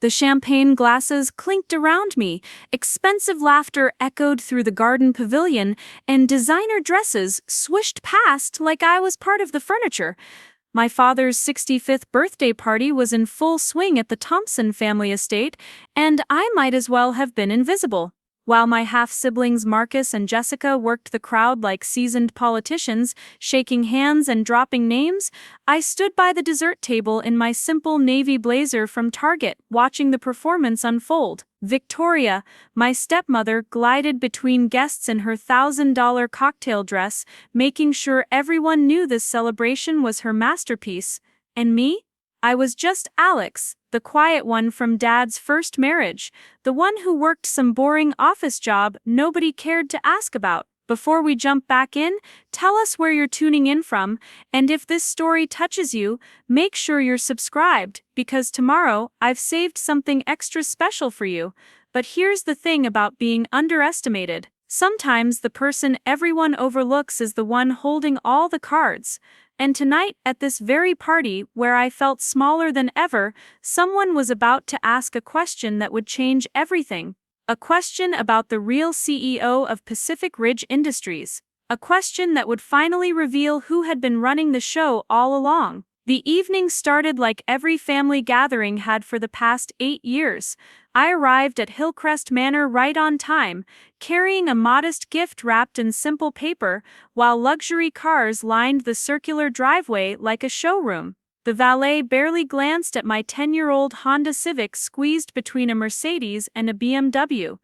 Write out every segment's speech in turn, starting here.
The champagne glasses clinked around me, expensive laughter echoed through the garden pavilion, and designer dresses swished past like I was part of the furniture. My father's 65th birthday party was in full swing at the Thompson family estate, and I might as well have been invisible. While my half-siblings Marcus and Jessica worked the crowd like seasoned politicians, shaking hands and dropping names, I stood by the dessert table in my simple navy blazer from Target, watching the performance unfold. Victoria, my stepmother, glided between guests in her $1,000 cocktail dress, making sure everyone knew this celebration was her masterpiece. And me? I was just Alex, the quiet one from Dad's first marriage, the one who worked some boring office job nobody cared to ask about. Before we jump back in, tell us where you're tuning in from, and if this story touches you, make sure you're subscribed, because tomorrow I've saved something extra special for you. But here's the thing about being underestimated. Sometimes the person everyone overlooks is the one holding all the cards. And tonight, at this very party where I felt smaller than ever, someone was about to ask a question that would change everything. A question about the real CEO of Pacific Ridge Industries. A question that would finally reveal who had been running the show all along. The evening started like every family gathering had for the past 8 years. I arrived at Hillcrest Manor right on time, carrying a modest gift wrapped in simple paper, while luxury cars lined the circular driveway like a showroom. The valet barely glanced at my 10-year-old Honda Civic squeezed between a Mercedes and a BMW.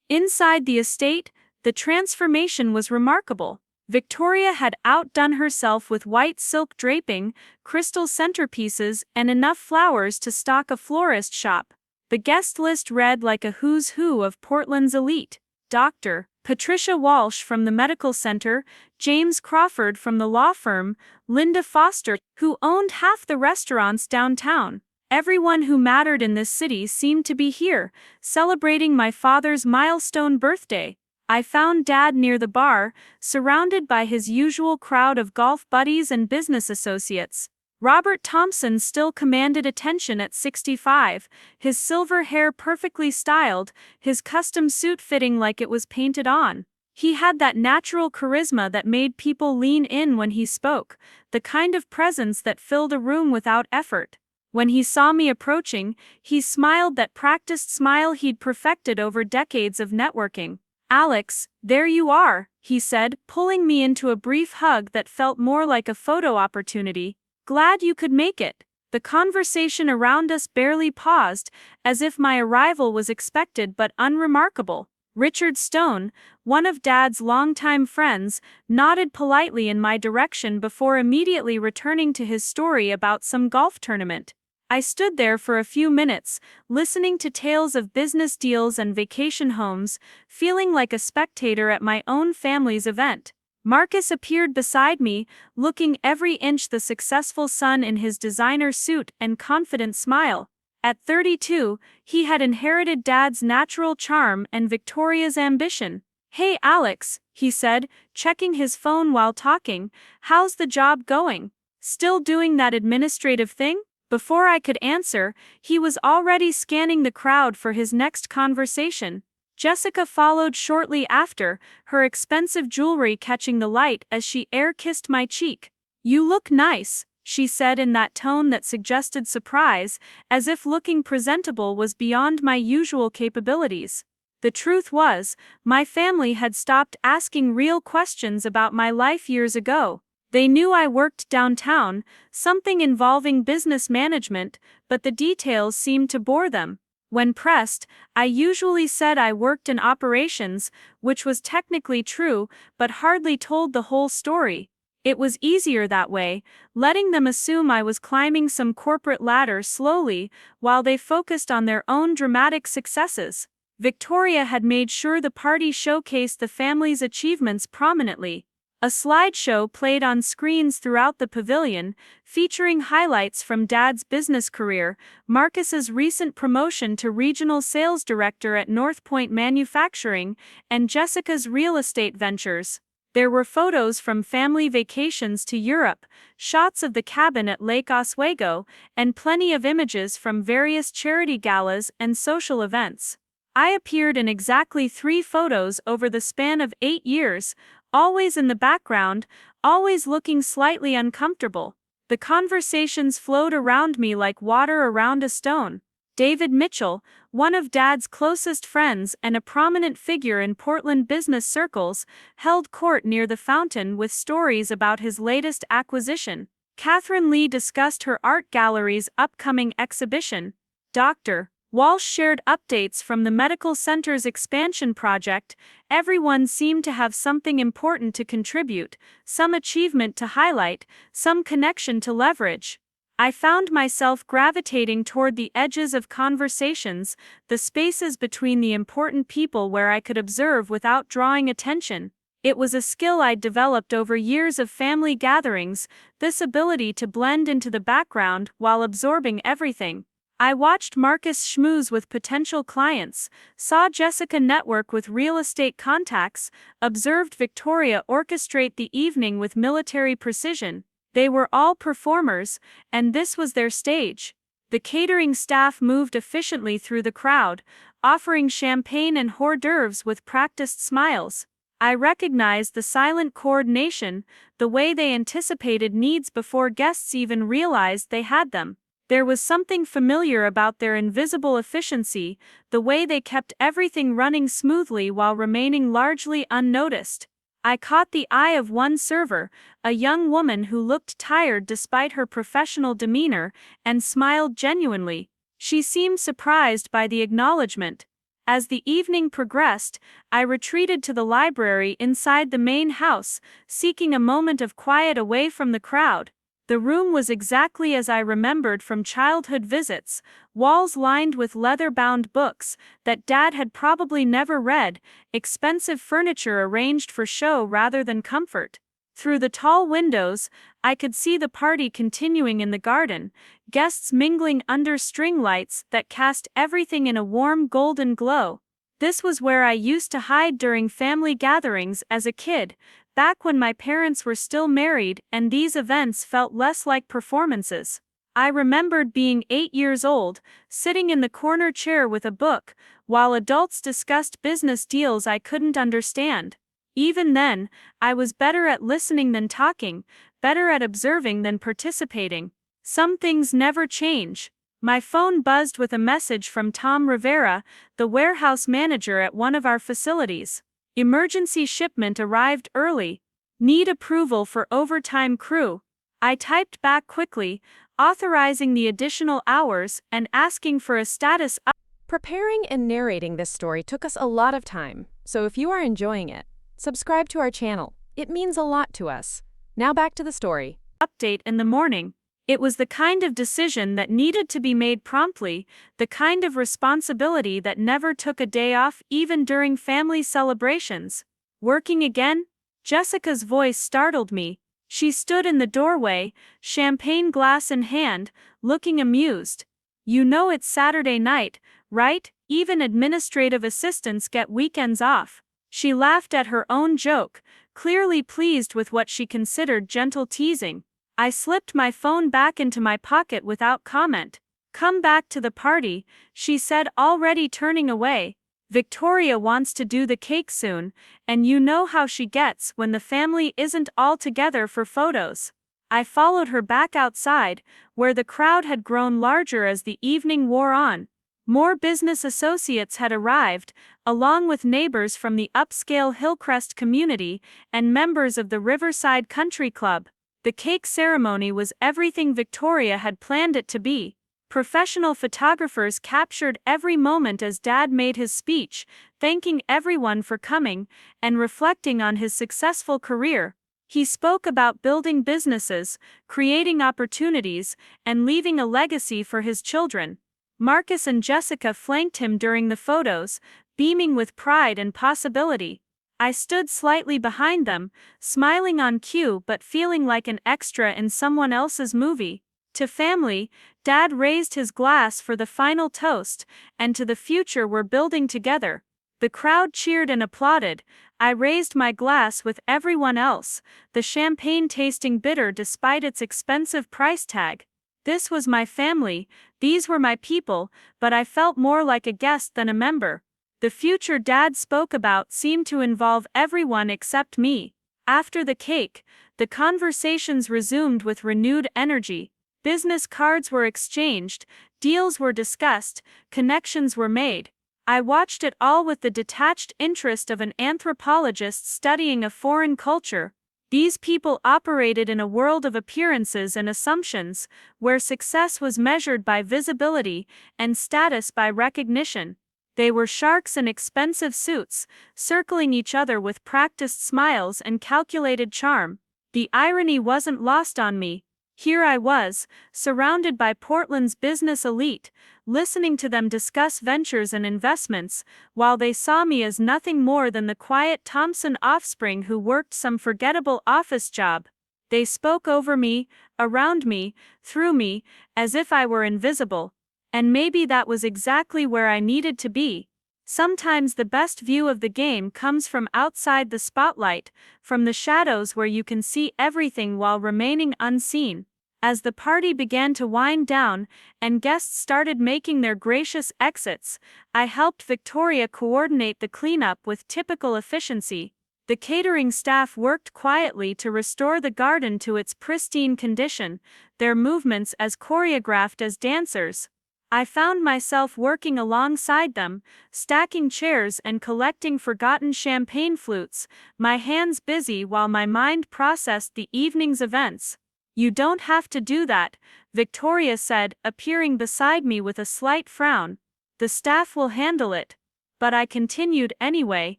Inside the estate, the transformation was remarkable. Victoria had outdone herself with white silk draping, crystal centerpieces, and enough flowers to stock a florist shop. The guest list read like a who's who of Portland's elite. Dr. Patricia Walsh from the medical center, James Crawford from the law firm, Linda Foster, who owned half the restaurants downtown. Everyone who mattered in this city seemed to be here, celebrating my father's milestone birthday. I found Dad near the bar, surrounded by his usual crowd of golf buddies and business associates. Robert Thompson still commanded attention at 65, his silver hair perfectly styled, his custom suit fitting like it was painted on. He had that natural charisma that made people lean in when he spoke, the kind of presence that filled a room without effort. When he saw me approaching, he smiled that practiced smile he'd perfected over decades of networking. "Alex, there you are," he said, pulling me into a brief hug that felt more like a photo opportunity. "Glad you could make it." The conversation around us barely paused, as if my arrival was expected but unremarkable. Richard Stone, one of Dad's longtime friends, nodded politely in my direction before immediately returning to his story about some golf tournament. I stood there for a few minutes, listening to tales of business deals and vacation homes, feeling like a spectator at my own family's event. Marcus appeared beside me, looking every inch the successful son in his designer suit and confident smile. At 32, he had inherited Dad's natural charm and Victoria's ambition. "Hey Alex," he said, checking his phone while talking, "how's the job going? Still doing that administrative thing?" Before I could answer, he was already scanning the crowd for his next conversation. Jessica followed shortly after, her expensive jewelry catching the light as she air-kissed my cheek. "You look nice," she said in that tone that suggested surprise, as if looking presentable was beyond my usual capabilities. The truth was, my family had stopped asking real questions about my life years ago. They knew I worked downtown, something involving business management, but the details seemed to bore them. When pressed, I usually said I worked in operations, which was technically true, but hardly told the whole story. It was easier that way, letting them assume I was climbing some corporate ladder slowly, while they focused on their own dramatic successes. Victoria had made sure the party showcased the family's achievements prominently. A slideshow played on screens throughout the pavilion, featuring highlights from Dad's business career, Marcus's recent promotion to regional sales director at North Point Manufacturing, and Jessica's real estate ventures. There were photos from family vacations to Europe, shots of the cabin at Lake Oswego, and plenty of images from various charity galas and social events. I appeared in exactly 3 photos over the span of 8 years, always in the background, always looking slightly uncomfortable. The conversations flowed around me like water around a stone. David Mitchell, one of Dad's closest friends and a prominent figure in Portland business circles, held court near the fountain with stories about his latest acquisition. Catherine Lee discussed her art gallery's upcoming exhibition. Dr. Walsh shared updates from the medical center's expansion project. Everyone seemed to have something important to contribute, some achievement to highlight, some connection to leverage. I found myself gravitating toward the edges of conversations, the spaces between the important people where I could observe without drawing attention. It was a skill I'd developed over years of family gatherings, this ability to blend into the background while absorbing everything. I watched Marcus schmooze with potential clients, saw Jessica network with real estate contacts, observed Victoria orchestrate the evening with military precision. They were all performers, and this was their stage. The catering staff moved efficiently through the crowd, offering champagne and hors d'oeuvres with practiced smiles. I recognized the silent coordination, the way they anticipated needs before guests even realized they had them. There was something familiar about their invisible efficiency, the way they kept everything running smoothly while remaining largely unnoticed. I caught the eye of one server, a young woman who looked tired despite her professional demeanor, and smiled genuinely. She seemed surprised by the acknowledgement. As the evening progressed, I retreated to the library inside the main house, seeking a moment of quiet away from the crowd. The room was exactly as I remembered from childhood visits, walls lined with leather-bound books that Dad had probably never read, expensive furniture arranged for show rather than comfort. Through the tall windows, I could see the party continuing in the garden, guests mingling under string lights that cast everything in a warm golden glow. This was where I used to hide during family gatherings as a kid, back when my parents were still married and these events felt less like performances. I remembered being 8 years old, sitting in the corner chair with a book, while adults discussed business deals I couldn't understand. Even then, I was better at listening than talking, better at observing than participating. Some things never change. My phone buzzed with a message from Tom Rivera, the warehouse manager at one of our facilities. Emergency shipment arrived early. Need approval for overtime crew. I typed back quickly, authorizing the additional hours and asking for a status update. Preparing and narrating this story took us a lot of time, so if you are enjoying it, subscribe to our channel. It means a lot to us. Now back to the story. In the morning. It was the kind of decision that needed to be made promptly, the kind of responsibility that never took a day off even during family celebrations. Working again? Jessica's voice startled me. She stood in the doorway, champagne glass in hand, looking amused. You know it's Saturday night, right? Even administrative assistants get weekends off. She laughed at her own joke, clearly pleased with what she considered gentle teasing. I slipped my phone back into my pocket without comment. Come back to the party, she said, already turning away. Victoria wants to do the cake soon, and you know how she gets when the family isn't all together for photos. I followed her back outside, where the crowd had grown larger as the evening wore on. More business associates had arrived, along with neighbors from the upscale Hillcrest community and members of the Riverside Country Club. The cake ceremony was everything Victoria had planned it to be. Professional photographers captured every moment as Dad made his speech, thanking everyone for coming and reflecting on his successful career. He spoke about building businesses, creating opportunities, and leaving a legacy for his children. Marcus and Jessica flanked him during the photos, beaming with pride and possibility. I stood slightly behind them, smiling on cue but feeling like an extra in someone else's movie. To family, Dad raised his glass for the final toast, and to the future we're building together. The crowd cheered and applauded. I raised my glass with everyone else, the champagne tasting bitter despite its expensive price tag. This was my family, these were my people, but I felt more like a guest than a member. The future Dad spoke about seemed to involve everyone except me. After the cake, the conversations resumed with renewed energy. Business cards were exchanged, deals were discussed, connections were made. I watched it all with the detached interest of an anthropologist studying a foreign culture. These people operated in a world of appearances and assumptions, where success was measured by visibility and status by recognition. They were sharks in expensive suits, circling each other with practiced smiles and calculated charm. The irony wasn't lost on me. Here I was, surrounded by Portland's business elite, listening to them discuss ventures and investments, while they saw me as nothing more than the quiet Thompson offspring who worked some forgettable office job. They spoke over me, around me, through me, as if I were invisible. And maybe that was exactly where I needed to be. Sometimes the best view of the game comes from outside the spotlight, from the shadows where you can see everything while remaining unseen. As the party began to wind down, and guests started making their gracious exits, I helped Victoria coordinate the cleanup with typical efficiency. The catering staff worked quietly to restore the garden to its pristine condition, their movements as choreographed as dancers. I found myself working alongside them, stacking chairs and collecting forgotten champagne flutes, my hands busy while my mind processed the evening's events. "You don't have to do that," Victoria said, appearing beside me with a slight frown. "The staff will handle it." But I continued anyway,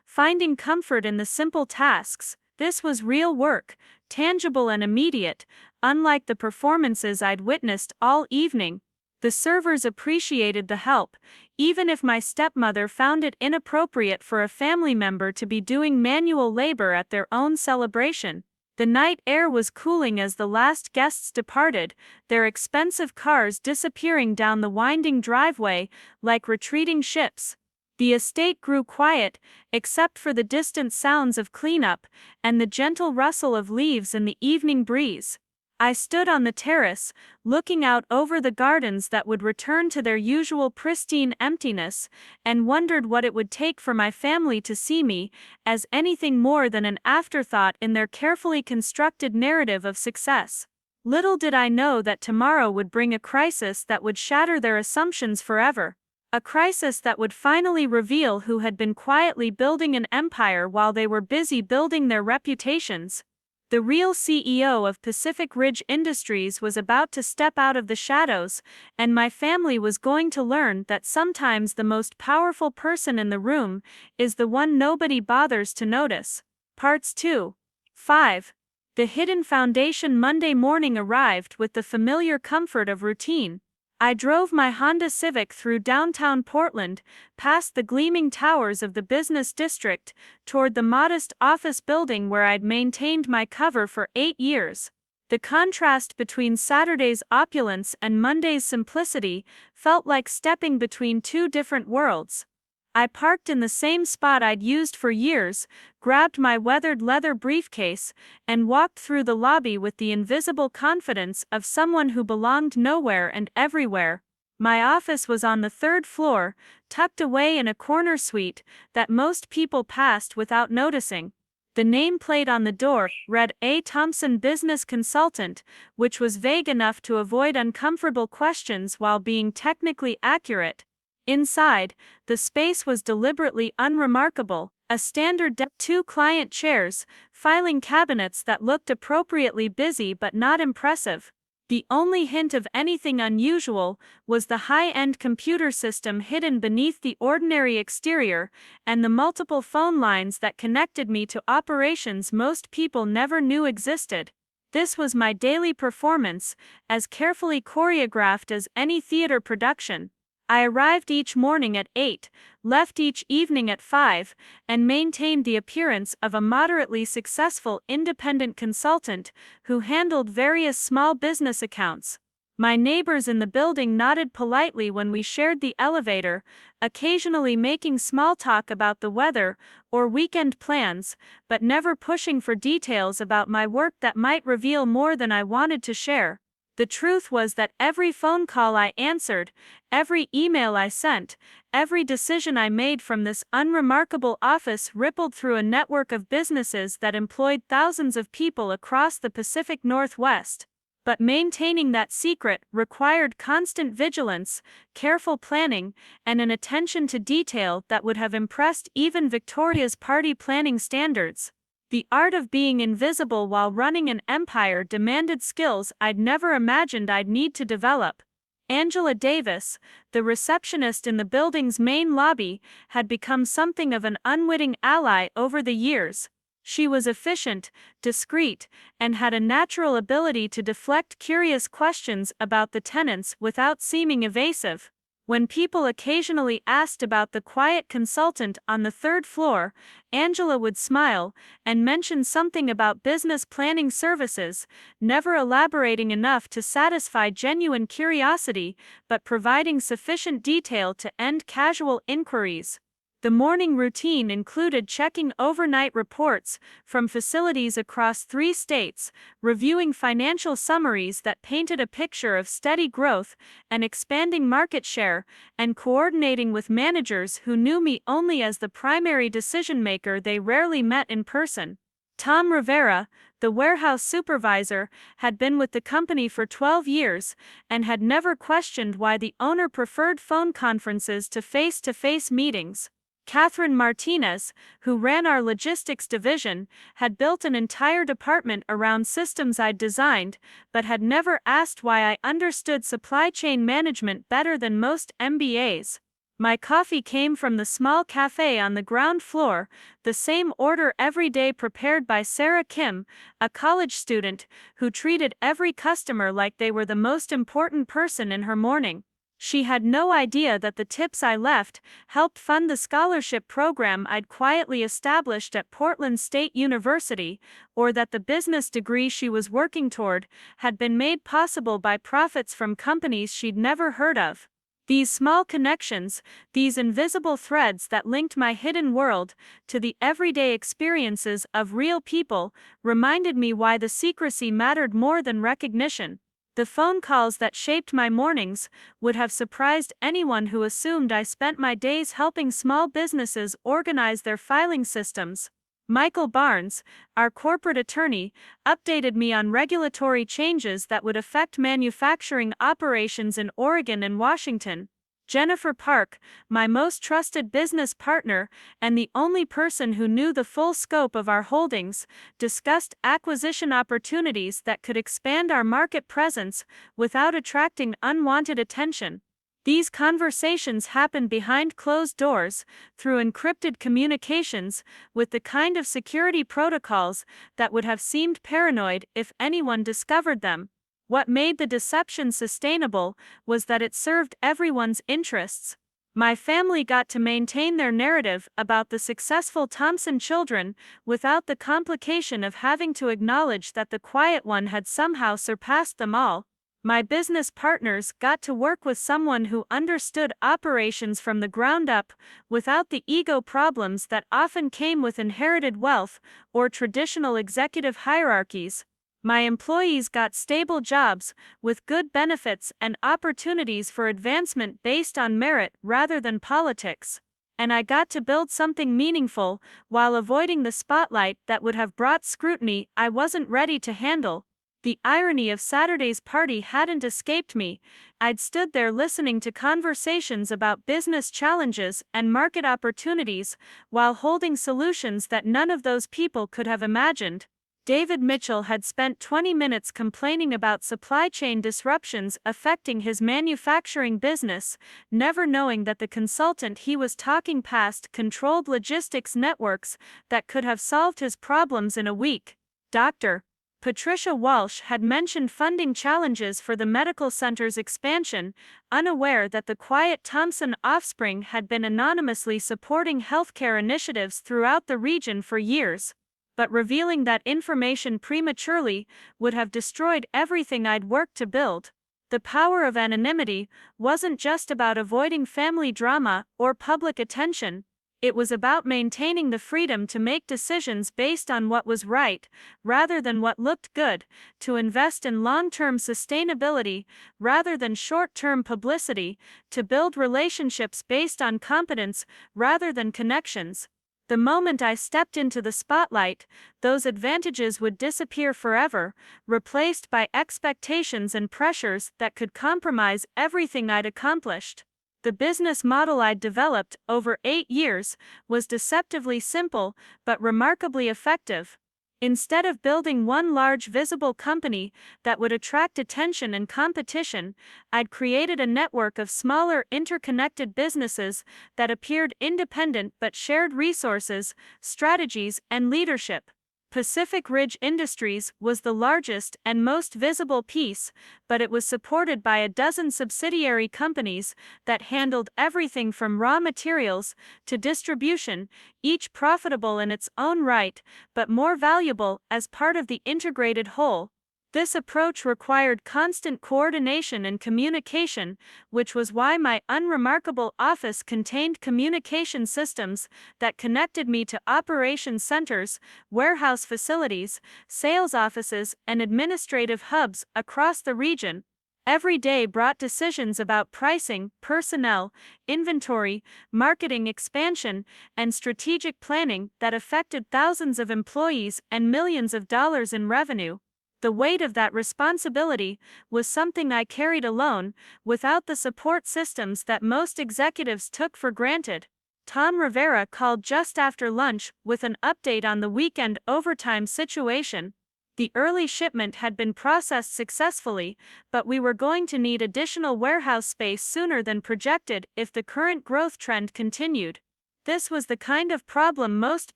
finding comfort in the simple tasks. This was real work, tangible and immediate, unlike the performances I'd witnessed all evening. The servers appreciated the help, even if my stepmother found it inappropriate for a family member to be doing manual labor at their own celebration. The night air was cooling as the last guests departed, their expensive cars disappearing down the winding driveway like retreating ships. The estate grew quiet, except for the distant sounds of cleanup and the gentle rustle of leaves in the evening breeze. I stood on the terrace, looking out over the gardens that would return to their usual pristine emptiness, and wondered what it would take for my family to see me as anything more than an afterthought in their carefully constructed narrative of success. Little did I know that tomorrow would bring a crisis that would shatter their assumptions forever. A crisis that would finally reveal who had been quietly building an empire while they were busy building their reputations. The real CEO of Pacific Ridge Industries was about to step out of the shadows, and my family was going to learn that sometimes the most powerful person in the room is the one nobody bothers to notice. Parts 2. 5. The hidden foundation. Monday morning arrived with the familiar comfort of routine. I drove my Honda Civic through downtown Portland, past the gleaming towers of the business district, toward the modest office building where I'd maintained my cover for 8 years. The contrast between Saturday's opulence and Monday's simplicity felt like stepping between two different worlds. I parked in the same spot I'd used for years, grabbed my weathered leather briefcase, and walked through the lobby with the invisible confidence of someone who belonged nowhere and everywhere. My office was on the 3rd floor, tucked away in a corner suite that most people passed without noticing. The nameplate on the door read A. Thompson Business Consultant, which was vague enough to avoid uncomfortable questions while being technically accurate. Inside, the space was deliberately unremarkable, a standard desk, 2 client chairs, filing cabinets that looked appropriately busy but not impressive. The only hint of anything unusual was the high-end computer system hidden beneath the ordinary exterior, and the multiple phone lines that connected me to operations most people never knew existed. This was my daily performance, as carefully choreographed as any theater production. I arrived each morning at 8, left each evening at 5, and maintained the appearance of a moderately successful independent consultant who handled various small business accounts. My neighbors in the building nodded politely when we shared the elevator, occasionally making small talk about the weather or weekend plans, but never pushing for details about my work that might reveal more than I wanted to share. The truth was that every phone call I answered, every email I sent, every decision I made from this unremarkable office rippled through a network of businesses that employed thousands of people across the Pacific Northwest. But maintaining that secret required constant vigilance, careful planning, and an attention to detail that would have impressed even Victoria's party planning standards. The art of being invisible while running an empire demanded skills I'd never imagined I'd need to develop. Angela Davis, the receptionist in the building's main lobby, had become something of an unwitting ally over the years. She was efficient, discreet, and had a natural ability to deflect curious questions about the tenants without seeming evasive. When people occasionally asked about the quiet consultant on the third floor, Angela would smile and mention something about business planning services, never elaborating enough to satisfy genuine curiosity, but providing sufficient detail to end casual inquiries. The morning routine included checking overnight reports from facilities across 3 states, reviewing financial summaries that painted a picture of steady growth and expanding market share, and coordinating with managers who knew me only as the primary decision-maker they rarely met in person. Tom Rivera, the warehouse supervisor, had been with the company for 12 years and had never questioned why the owner preferred phone conferences to face-to-face meetings. Catherine Martinez, who ran our logistics division, had built an entire department around systems I'd designed, but had never asked why I understood supply chain management better than most MBAs. My coffee came from the small cafe on the ground floor, the same order every day prepared by Sarah Kim, a college student who treated every customer like they were the most important person in her morning. She had no idea that the tips I left helped fund the scholarship program I'd quietly established at Portland State University, or that the business degree she was working toward had been made possible by profits from companies she'd never heard of. These small connections, these invisible threads that linked my hidden world to the everyday experiences of real people, reminded me why the secrecy mattered more than recognition. The phone calls that shaped my mornings would have surprised anyone who assumed I spent my days helping small businesses organize their filing systems. Michael Barnes, our corporate attorney, updated me on regulatory changes that would affect manufacturing operations in Oregon and Washington. Jennifer Park, my most trusted business partner and the only person who knew the full scope of our holdings, discussed acquisition opportunities that could expand our market presence without attracting unwanted attention. These conversations happened behind closed doors, through encrypted communications, with the kind of security protocols that would have seemed paranoid if anyone discovered them. What made the deception sustainable was that it served everyone's interests. My family got to maintain their narrative about the successful Thompson children without the complication of having to acknowledge that the quiet one had somehow surpassed them all. My business partners got to work with someone who understood operations from the ground up, without the ego problems that often came with inherited wealth or traditional executive hierarchies. My employees got stable jobs, with good benefits and opportunities for advancement based on merit rather than politics. And I got to build something meaningful, while avoiding the spotlight that would have brought scrutiny I wasn't ready to handle. The irony of Saturday's party hadn't escaped me. I'd stood there listening to conversations about business challenges and market opportunities, while holding solutions that none of those people could have imagined. David Mitchell had spent 20 minutes complaining about supply chain disruptions affecting his manufacturing business, never knowing that the consultant he was talking past controlled logistics networks that could have solved his problems in a week. Dr. Patricia Walsh had mentioned funding challenges for the medical center's expansion, unaware that the quiet Thompson offspring had been anonymously supporting healthcare initiatives throughout the region for years. But revealing that information prematurely would have destroyed everything I'd worked to build. The power of anonymity wasn't just about avoiding family drama or public attention. It was about maintaining the freedom to make decisions based on what was right, rather than what looked good, to invest in long-term sustainability, rather than short-term publicity, to build relationships based on competence, rather than connections. The moment I stepped into the spotlight, those advantages would disappear forever, replaced by expectations and pressures that could compromise everything I'd accomplished. The business model I'd developed over 8 years was deceptively simple but remarkably effective. Instead of building one large visible company that would attract attention and competition, I'd created a network of smaller interconnected businesses that appeared independent but shared resources, strategies, and leadership. Pacific Ridge Industries was the largest and most visible piece, but it was supported by a dozen subsidiary companies that handled everything from raw materials to distribution, each profitable in its own right, but more valuable as part of the integrated whole. This approach required constant coordination and communication, which was why my unremarkable office contained communication systems that connected me to operations centers, warehouse facilities, sales offices, and administrative hubs across the region. Every day brought decisions about pricing, personnel, inventory, marketing expansion, and strategic planning that affected thousands of employees and millions of dollars in revenue. The weight of that responsibility was something I carried alone, without the support systems that most executives took for granted. Tom Rivera called just after lunch with an update on the weekend overtime situation. The early shipment had been processed successfully, but we were going to need additional warehouse space sooner than projected if the current growth trend continued. This was the kind of problem most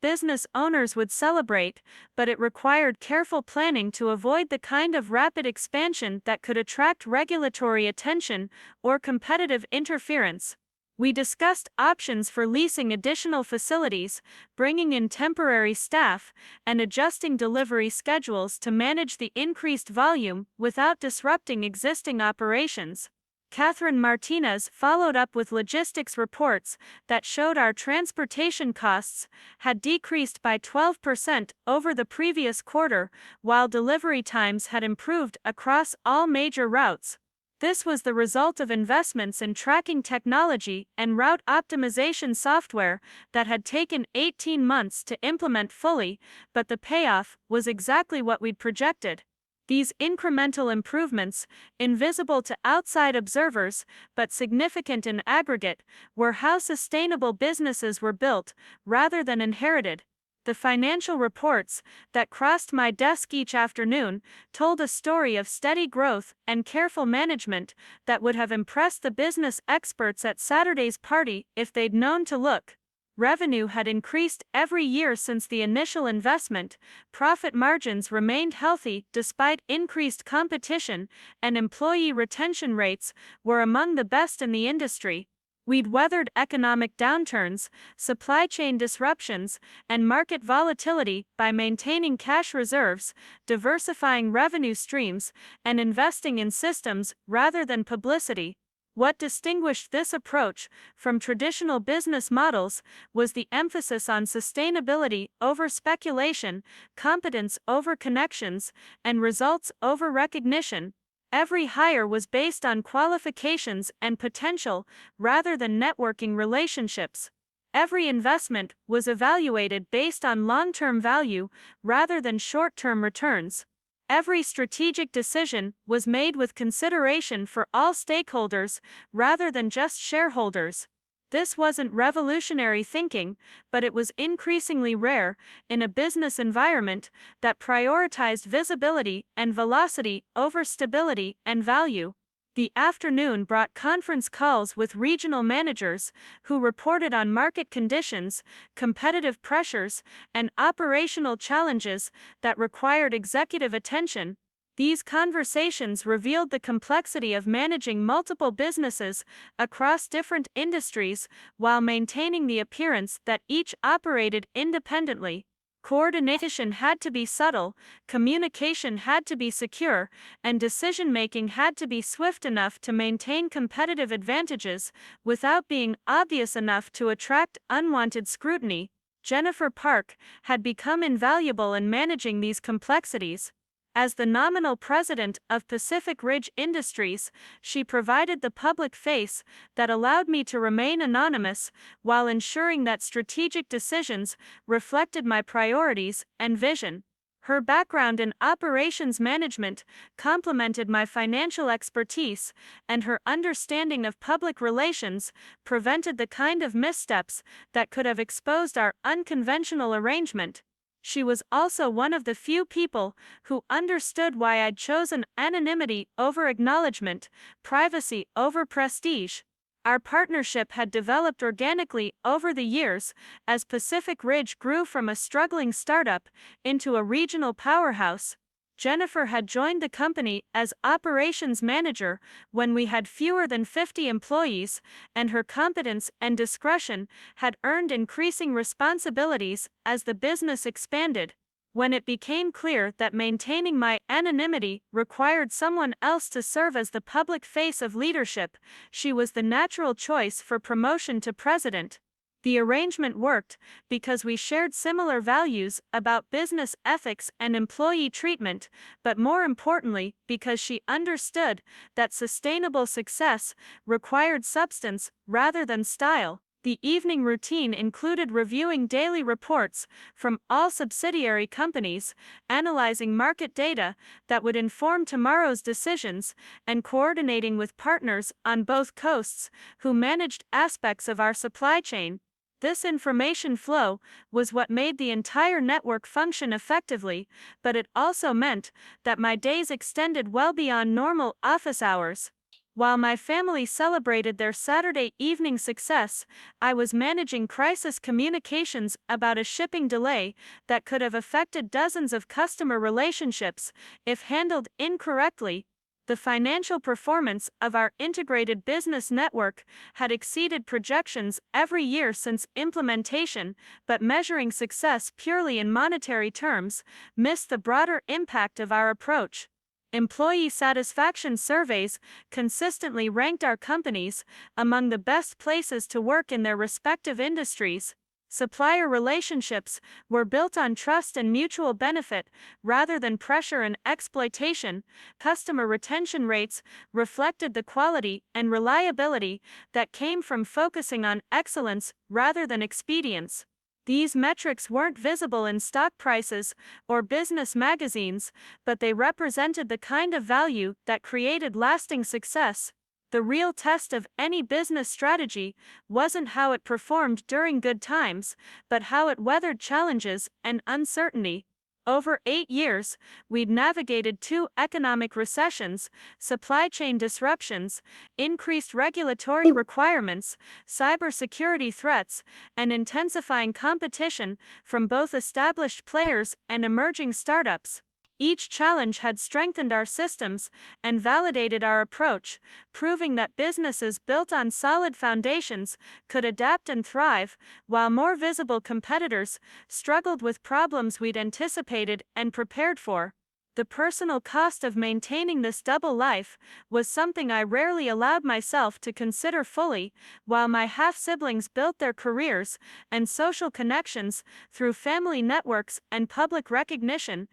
business owners would celebrate, but it required careful planning to avoid the kind of rapid expansion that could attract regulatory attention or competitive interference. We discussed options for leasing additional facilities, bringing in temporary staff, and adjusting delivery schedules to manage the increased volume without disrupting existing operations. Catherine Martinez followed up with logistics reports that showed our transportation costs had decreased by 12% over the previous quarter, while delivery times had improved across all major routes. This was the result of investments in tracking technology and route optimization software that had taken 18 months to implement fully, but the payoff was exactly what we'd projected. These incremental improvements, invisible to outside observers but significant in aggregate, were how sustainable businesses were built, rather than inherited. The financial reports that crossed my desk each afternoon told a story of steady growth and careful management that would have impressed the business experts at Saturday's party if they'd known to look. Revenue had increased every year since the initial investment, profit margins remained healthy despite increased competition, and employee retention rates were among the best in the industry. We'd weathered economic downturns, supply chain disruptions, and market volatility by maintaining cash reserves, diversifying revenue streams, and investing in systems rather than publicity. What distinguished this approach from traditional business models was the emphasis on sustainability over speculation, competence over connections, and results over recognition. Every hire was based on qualifications and potential rather than networking relationships. Every investment was evaluated based on long-term value rather than short-term returns. Every strategic decision was made with consideration for all stakeholders rather than just shareholders. This wasn't revolutionary thinking, but it was increasingly rare in a business environment that prioritized visibility and velocity over stability and value. The afternoon brought conference calls with regional managers who reported on market conditions, competitive pressures, and operational challenges that required executive attention. These conversations revealed the complexity of managing multiple businesses across different industries while maintaining the appearance that each operated independently. Coordination had to be subtle, communication had to be secure, and decision-making had to be swift enough to maintain competitive advantages without being obvious enough to attract unwanted scrutiny. Jennifer Park had become invaluable in managing these complexities. As the nominal president of Pacific Ridge Industries, she provided the public face that allowed me to remain anonymous while ensuring that strategic decisions reflected my priorities and vision. Her background in operations management complemented my financial expertise, and her understanding of public relations prevented the kind of missteps that could have exposed our unconventional arrangement. She was also one of the few people who understood why I'd chosen anonymity over acknowledgement, privacy over prestige. Our partnership had developed organically over the years as Pacific Ridge grew from a struggling startup into a regional powerhouse. Jennifer had joined the company as operations manager when we had fewer than 50 employees, and her competence and discretion had earned increasing responsibilities as the business expanded. When it became clear that maintaining my anonymity required someone else to serve as the public face of leadership, she was the natural choice for promotion to president. The arrangement worked because we shared similar values about business ethics and employee treatment, but more importantly, because she understood that sustainable success required substance rather than style. The evening routine included reviewing daily reports from all subsidiary companies, analyzing market data that would inform tomorrow's decisions, and coordinating with partners on both coasts who managed aspects of our supply chain. This information flow was what made the entire network function effectively, but it also meant that my days extended well beyond normal office hours. While my family celebrated their Saturday evening success, I was managing crisis communications about a shipping delay that could have affected dozens of customer relationships if handled incorrectly. The financial performance of our integrated business network had exceeded projections every year since implementation, but measuring success purely in monetary terms missed the broader impact of our approach. Employee satisfaction surveys consistently ranked our companies among the best places to work in their respective industries. Supplier relationships were built on trust and mutual benefit rather than pressure and exploitation. Customer retention rates reflected the quality and reliability that came from focusing on excellence rather than expedience. These metrics weren't visible in stock prices or business magazines, but they represented the kind of value that created lasting success. The real test of any business strategy wasn't how it performed during good times, but how it weathered challenges and uncertainty. Over 8 years, we'd navigated 2 economic recessions, supply chain disruptions, increased regulatory requirements, cybersecurity threats, and intensifying competition from both established players and emerging startups. Each challenge had strengthened our systems and validated our approach, proving that businesses built on solid foundations could adapt and thrive, while more visible competitors struggled with problems we'd anticipated and prepared for. The personal cost of maintaining this double life was something I rarely allowed myself to consider fully. While my half-siblings built their careers and social connections through family networks and public recognition,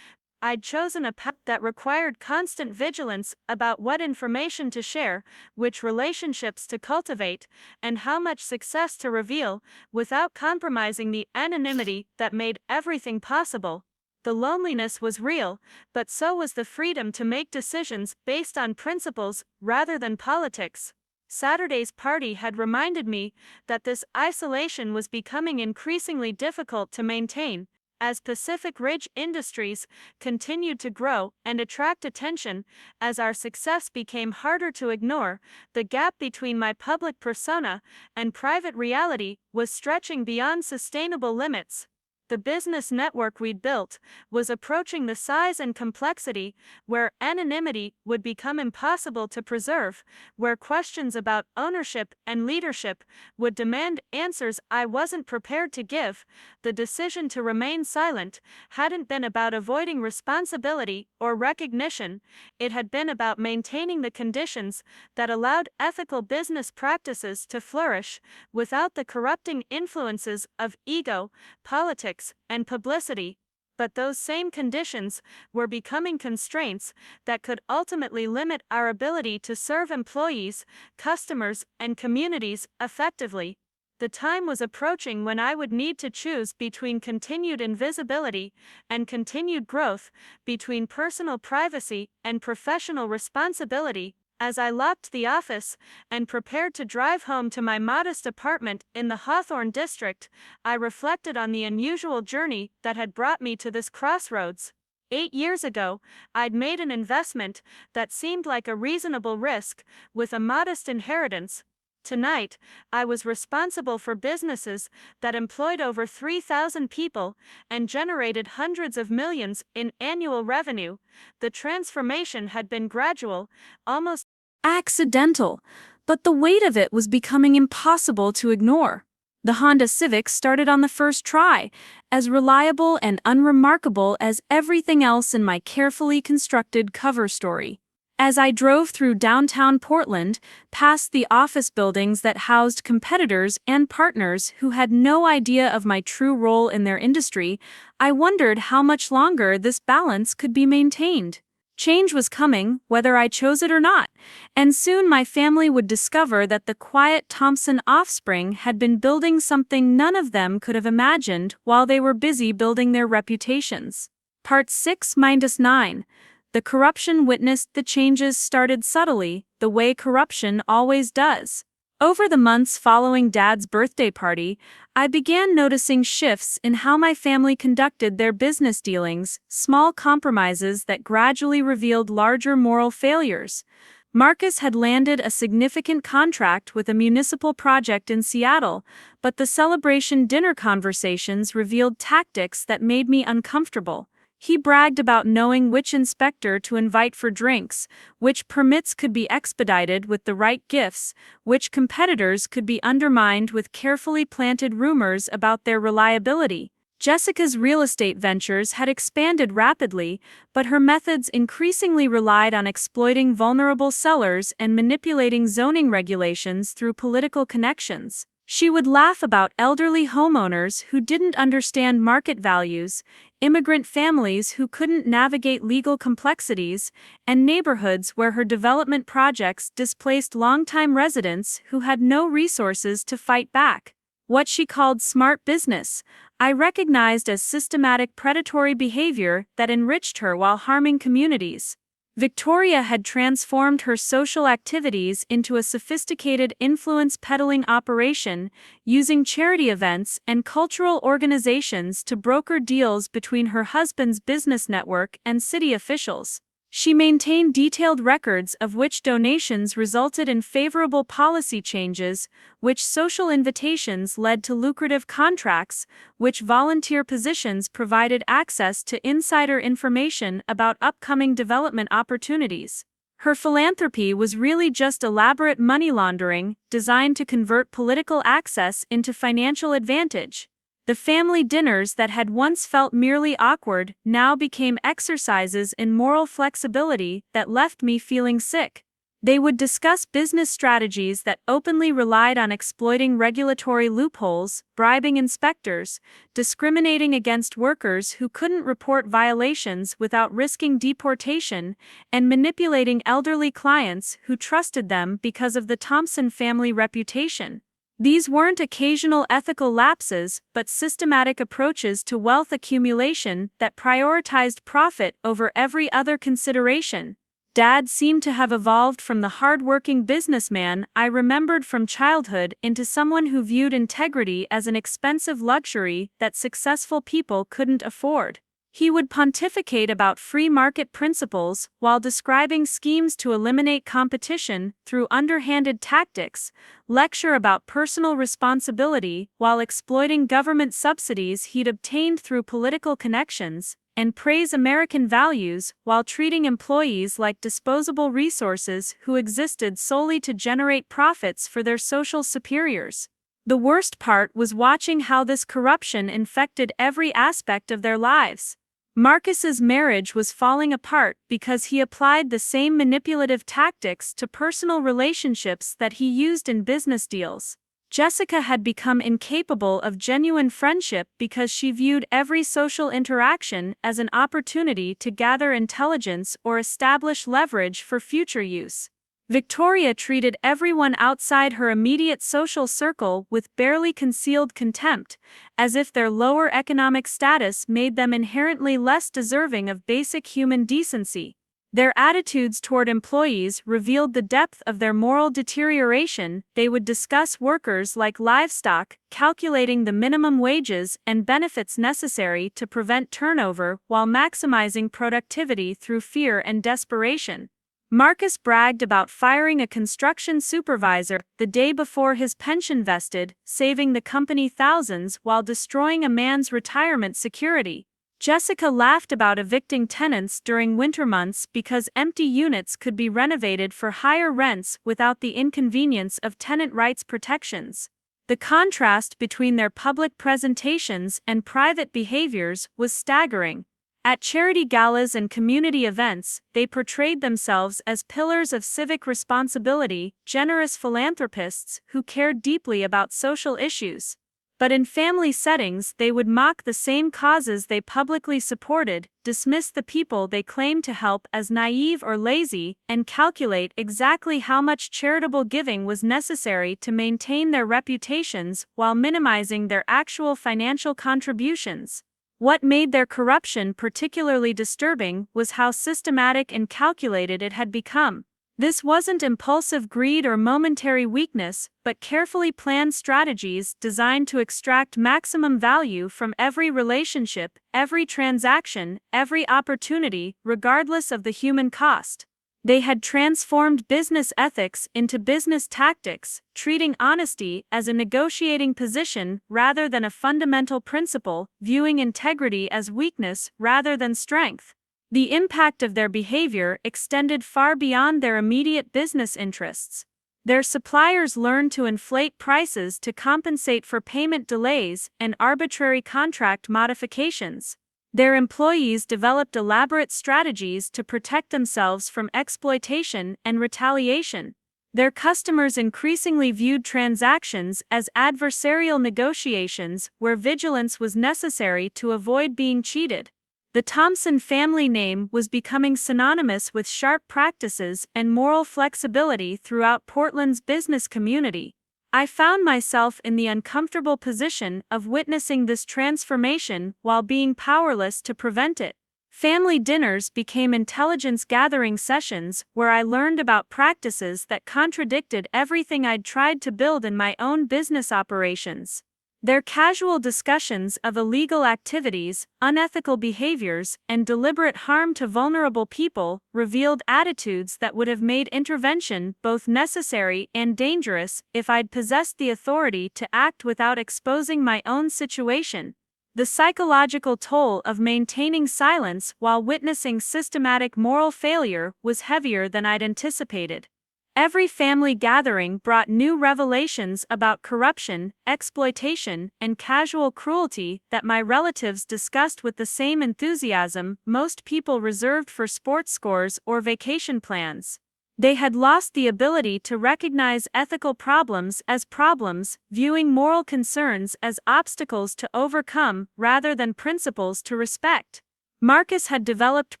I'd chosen a path that required constant vigilance about what information to share, which relationships to cultivate, and how much success to reveal, without compromising the anonymity that made everything possible. The loneliness was real, but so was the freedom to make decisions based on principles rather than politics. Saturday's party had reminded me that this isolation was becoming increasingly difficult to maintain. As Pacific Ridge Industries continued to grow and attract attention, as our success became harder to ignore, the gap between my public persona and private reality was stretching beyond sustainable limits. The business network we'd built was approaching the size and complexity where anonymity would become impossible to preserve, where questions about ownership and leadership would demand answers I wasn't prepared to give. The decision to remain silent hadn't been about avoiding responsibility or recognition, it had been about maintaining the conditions that allowed ethical business practices to flourish without the corrupting influences of ego, politics, and publicity. But those same conditions were becoming constraints that could ultimately limit our ability to serve employees, customers, and communities effectively. The time was approaching when I would need to choose between continued invisibility and continued growth, between personal privacy and professional responsibility. As I locked the office and prepared to drive home to my modest apartment in the Hawthorne district, I reflected on the unusual journey that had brought me to this crossroads. 8 years ago, I'd made an investment that seemed like a reasonable risk, with a modest inheritance. Tonight, I was responsible for businesses that employed over 3,000 people and generated hundreds of millions in annual revenue. The transformation had been gradual, almost accidental, but the weight of it was becoming impossible to ignore. The Honda Civic started on the first try, as reliable and unremarkable as everything else in my carefully constructed cover story. As I drove through downtown Portland, past the office buildings that housed competitors and partners who had no idea of my true role in their industry, I wondered how much longer this balance could be maintained. Change was coming, whether I chose it or not, and soon my family would discover that the quiet Thompson offspring had been building something none of them could have imagined while they were busy building their reputations. Part 6-9. The corruption witnessed the changes started subtly, the way corruption always does. Over the months following Dad's birthday party, I began noticing shifts in how my family conducted their business dealings, small compromises that gradually revealed larger moral failures. Marcus had landed a significant contract with a municipal project in Seattle, but the celebration dinner conversations revealed tactics that made me uncomfortable. He bragged about knowing which inspector to invite for drinks, which permits could be expedited with the right gifts, which competitors could be undermined with carefully planted rumors about their reliability. Jessica's real estate ventures had expanded rapidly, but her methods increasingly relied on exploiting vulnerable sellers and manipulating zoning regulations through political connections. She would laugh about elderly homeowners who didn't understand market values, immigrant families who couldn't navigate legal complexities, and neighborhoods where her development projects displaced longtime residents who had no resources to fight back. What she called smart business, I recognized as systematic predatory behavior that enriched her while harming communities. Victoria had transformed her social activities into a sophisticated influence peddling operation, using charity events and cultural organizations to broker deals between her husband's business network and city officials. She maintained detailed records of which donations resulted in favorable policy changes, which social invitations led to lucrative contracts, which volunteer positions provided access to insider information about upcoming development opportunities. Her philanthropy was really just elaborate money laundering, designed to convert political access into financial advantage. The family dinners that had once felt merely awkward now became exercises in moral flexibility that left me feeling sick. They would discuss business strategies that openly relied on exploiting regulatory loopholes, bribing inspectors, discriminating against workers who couldn't report violations without risking deportation, and manipulating elderly clients who trusted them because of the Thompson family reputation. These weren't occasional ethical lapses, but systematic approaches to wealth accumulation that prioritized profit over every other consideration. Dad seemed to have evolved from the hard-working businessman I remembered from childhood into someone who viewed integrity as an expensive luxury that successful people couldn't afford. He would pontificate about free market principles while describing schemes to eliminate competition through underhanded tactics, lecture about personal responsibility while exploiting government subsidies he'd obtained through political connections, and praise American values while treating employees like disposable resources who existed solely to generate profits for their social superiors. The worst part was watching how this corruption infected every aspect of their lives. Marcus's marriage was falling apart because he applied the same manipulative tactics to personal relationships that he used in business deals. Jessica had become incapable of genuine friendship because she viewed every social interaction as an opportunity to gather intelligence or establish leverage for future use. Victoria treated everyone outside her immediate social circle with barely concealed contempt, as if their lower economic status made them inherently less deserving of basic human decency. Their attitudes toward employees revealed the depth of their moral deterioration. They would discuss workers like livestock, calculating the minimum wages and benefits necessary to prevent turnover while maximizing productivity through fear and desperation. Marcus bragged about firing a construction supervisor the day before his pension vested, saving the company thousands while destroying a man's retirement security. Jessica laughed about evicting tenants during winter months because empty units could be renovated for higher rents without the inconvenience of tenant rights protections. The contrast between their public presentations and private behaviors was staggering. At charity galas and community events, they portrayed themselves as pillars of civic responsibility, generous philanthropists who cared deeply about social issues. But in family settings, they would mock the same causes they publicly supported, dismiss the people they claimed to help as naive or lazy, and calculate exactly how much charitable giving was necessary to maintain their reputations while minimizing their actual financial contributions. What made their corruption particularly disturbing was how systematic and calculated it had become. This wasn't impulsive greed or momentary weakness, but carefully planned strategies designed to extract maximum value from every relationship, every transaction, every opportunity, regardless of the human cost. They had transformed business ethics into business tactics, treating honesty as a negotiating position rather than a fundamental principle, viewing integrity as weakness rather than strength. The impact of their behavior extended far beyond their immediate business interests. Their suppliers learned to inflate prices to compensate for payment delays and arbitrary contract modifications. Their employees developed elaborate strategies to protect themselves from exploitation and retaliation. Their customers increasingly viewed transactions as adversarial negotiations where vigilance was necessary to avoid being cheated. The Thompson family name was becoming synonymous with sharp practices and moral flexibility throughout Portland's business community. I found myself in the uncomfortable position of witnessing this transformation while being powerless to prevent it. Family dinners became intelligence-gathering sessions where I learned about practices that contradicted everything I'd tried to build in my own business operations. Their casual discussions of illegal activities, unethical behaviors, and deliberate harm to vulnerable people revealed attitudes that would have made intervention both necessary and dangerous if I'd possessed the authority to act without exposing my own situation. The psychological toll of maintaining silence while witnessing systematic moral failure was heavier than I'd anticipated. Every family gathering brought new revelations about corruption, exploitation, and casual cruelty that my relatives discussed with the same enthusiasm most people reserved for sports scores or vacation plans. They had lost the ability to recognize ethical problems as problems, viewing moral concerns as obstacles to overcome rather than principles to respect. Marcus had developed